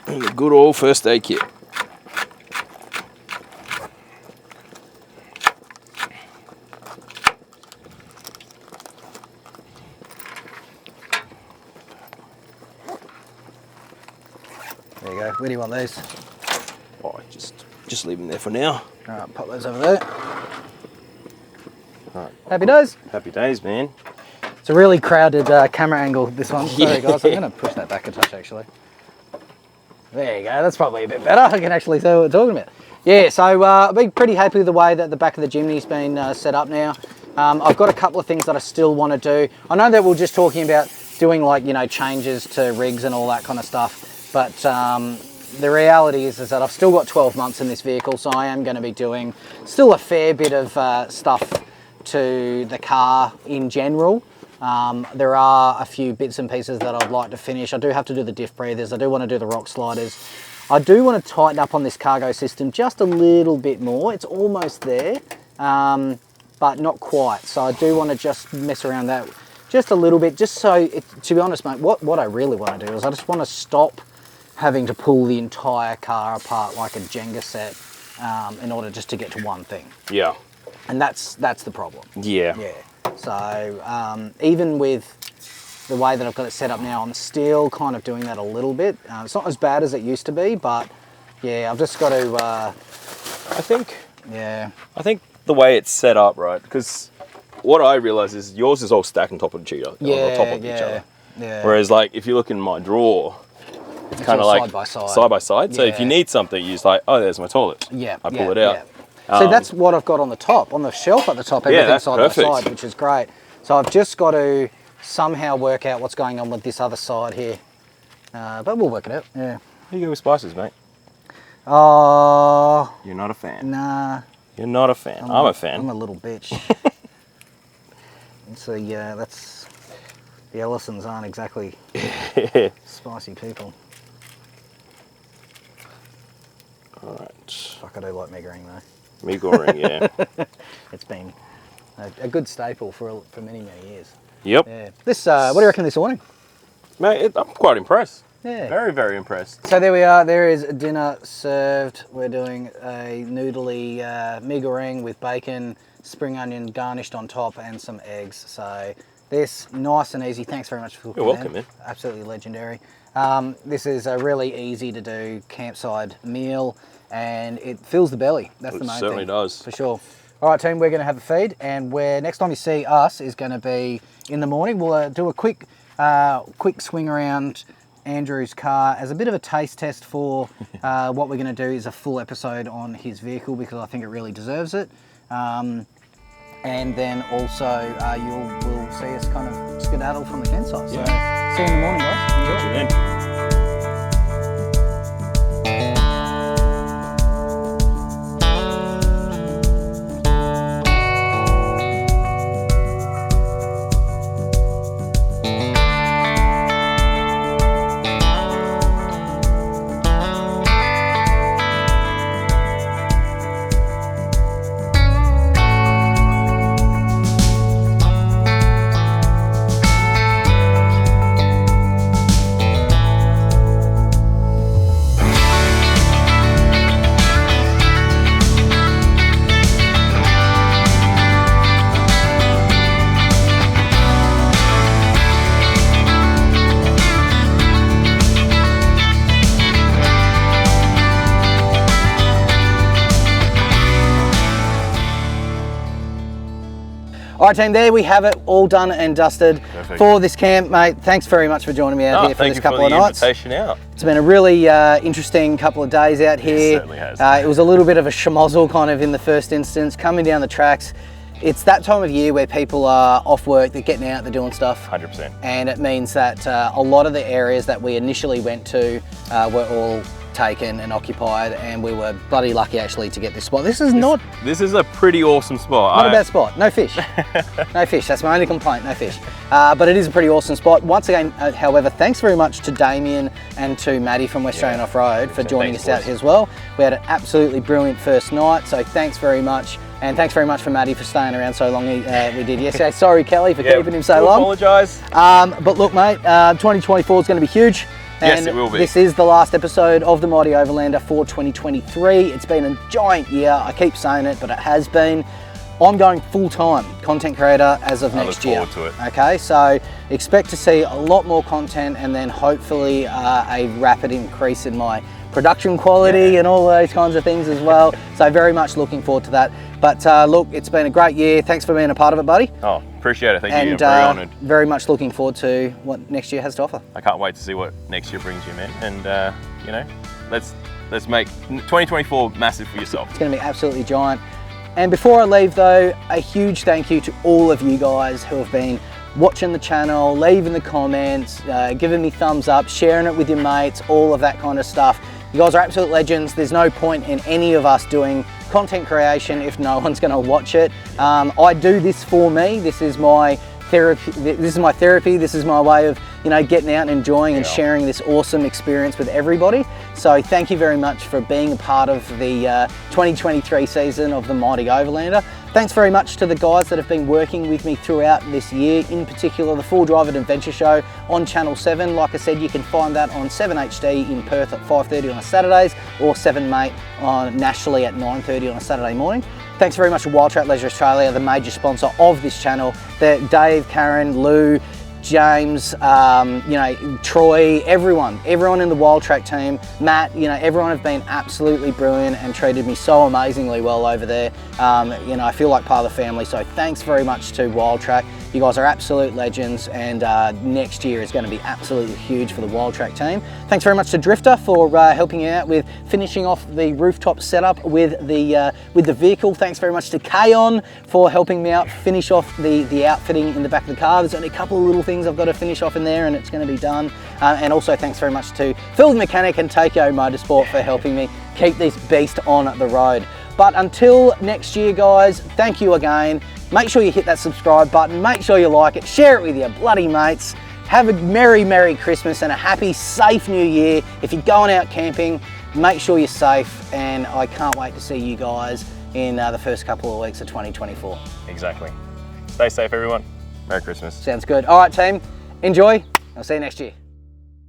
And a good old first aid kit. There you go. Where do you want these? Oh, just leave them there for now. All right, pop those over there. All right. Happy days. Happy days, man. It's a really crowded camera angle, this one. Sorry, Yeah. guys. I'm going to push that back a touch, actually. There you go. That's probably a bit better. I can actually see what we're talking about. Yeah, so I've been pretty happy with the way that the back of the Jimny's been set up now. I've got a couple of things that I still want to do. I know that we're just talking about doing like, you know, changes to rigs and all that kind of stuff. But the reality is that I've still got 12 months in this vehicle. So I am going to be doing still a fair bit of stuff to the car in general. There are a few bits and pieces that I'd like to finish. I do have to do the diff breathers. I do want to do the rock sliders. I do want to tighten up on this cargo system just a little bit more. It's almost there, but not quite. So I do want to just mess around that just a little bit, just so, to be honest, mate, what I really want to do is I just want to stop having to pull the entire car apart like a Jenga set in order just to get to one thing. Yeah. And that's the problem. Yeah. Yeah. So even with the way that I've got it set up now, I'm still kind of doing that a little bit. It's not as bad as it used to be, but yeah, I've just got to... I think the way it's set up, right? Because what I realise is yours is all stacked on top of each other. Yeah, on top of each other. Yeah. Whereas, like, if you look in my drawer, it's kind of like side by side. So if you need something, you're just like, oh, there's my toilet. Yeah. I pull it out. Yeah. So that's what I've got on the top, on the shelf at the top, everything side by side, which is great. So I've just got to somehow work out what's going on with this other side here. But we'll work it out, yeah. Here you go with spices, mate. Oh. You're not a fan. Nah. You're not a fan. I'm a fan. I'm a little bitch. So yeah, that's... The Ellisons aren't exactly spicy people. Alright. Fuck, I do like mee goreng though. Mee goreng, yeah. It's been a good staple for many, many years. Yep. Yeah. This, what do you reckon this morning? Mate, I'm quite impressed. Yeah. Very, very impressed. So there we are. There is dinner served. We're doing a noodly mee goreng with bacon, spring onion garnished on top, and some eggs. So this, nice and easy. Thanks very much for cooking. You're welcome, man. Absolutely legendary. This is a really easy to do campsite meal, and it fills the belly. That's the main thing. It certainly does. For sure. All right, team, we're going to have a feed, and next time you see us is going to be in the morning. We'll do a quick swing around Andrew's car as a bit of a taste test for what we're going to do is a full episode on his vehicle, because I think it really deserves it. And then also we'll see us kind of skedaddle from the campsite. So see you in the morning, guys. Enjoy. Then. All right, team, there we have it, all done and dusted. Perfect. For this camp, mate. Thanks very much for joining me out here for this couple of nights. Invitation out. It's been a really interesting couple of days out here. It certainly has. It was a little bit of a schmozzle kind of in the first instance, coming down the tracks. It's that time of year where people are off work, they're getting out, they're doing stuff. 100%. And it means that a lot of the areas that we initially went to were all taken and occupied, and we were bloody lucky actually to get this spot. This is a pretty awesome spot. Not a bad spot. No fish. No fish. That's my only complaint. No fish. But it is a pretty awesome spot. Once again, however, thanks very much to Damian and to Matty from Westralian Offroad for joining us out here as well. We had an absolutely brilliant first night, so thanks very much. And thanks very much for Matty for staying around so long. We did yesterday. Sorry, Kelly, for keeping him so long. Apologise. But look, mate, 2024 is going to be huge. And yes, it will be. This is the last episode of the Mighty Overlander for 2023. It's been a giant year. I keep saying it, but it has been. I'm going full-time content creator as of next year. I look forward to it. Okay, so expect to see a lot more content, and then hopefully a rapid increase in my production quality and all those kinds of things as well. So very much looking forward to that. But look, it's been a great year. Thanks for being a part of it, buddy. Oh, appreciate it. Thank you. I'm very honoured. Very much looking forward to what next year has to offer. I can't wait to see what next year brings you, man. And, you know, let's make 2024 massive for yourself. It's going to be absolutely giant. And before I leave though, a huge thank you to all of you guys who have been watching the channel, leaving the comments, giving me thumbs up, sharing it with your mates, all of that kind of stuff. You guys are absolute legends. There's no point in any of us doing content creation if no one's going to watch it. I do this for me. This is my therapy. This is my way of, you know, getting out and enjoying and sharing this awesome experience with everybody. So thank you very much for being a part of the 2023 season of the Mighty Overlander. Thanks very much to the guys that have been working with me throughout this year, in particular the Full Drive Adventure Show on Channel 7. Like I said, you can find that on 7HD in Perth at 5:30 on a Saturdays, or 7 Mate on nationally at 9:30 on a Saturday morning. Thanks very much to Wild Track Leisure Australia, the major sponsor of this channel. Dave, Karen, Lou, James, you know, Troy, everyone in the Wild Track team, Matt, you know, everyone have been absolutely brilliant and treated me so amazingly well over there. You know, I feel like part of the family, so thanks very much to Wild Track. You guys are absolute legends, and next year is going to be absolutely huge for the Wild Track team. Thanks very much to Drifta for helping out with finishing off the rooftop setup with the vehicle. Thanks very much to KAON for helping me out finish off the outfitting in the back of the car. There's only a couple of little things I've got to finish off in there, and it's going to be done. And also thanks very much to Phil the Mechanic and Tokyo Motorsport for helping me keep this beast on the road. But until next year, guys, thank you again. Make sure you hit that subscribe button, make sure you like it, share it with your bloody mates. Have a Merry Christmas and a happy, safe New Year. If you're going out camping, make sure you're safe, and I can't wait to see you guys in the first couple of weeks of 2024. Exactly. Stay safe, everyone. Merry Christmas. Sounds good. All right, team, enjoy. I'll see you next year.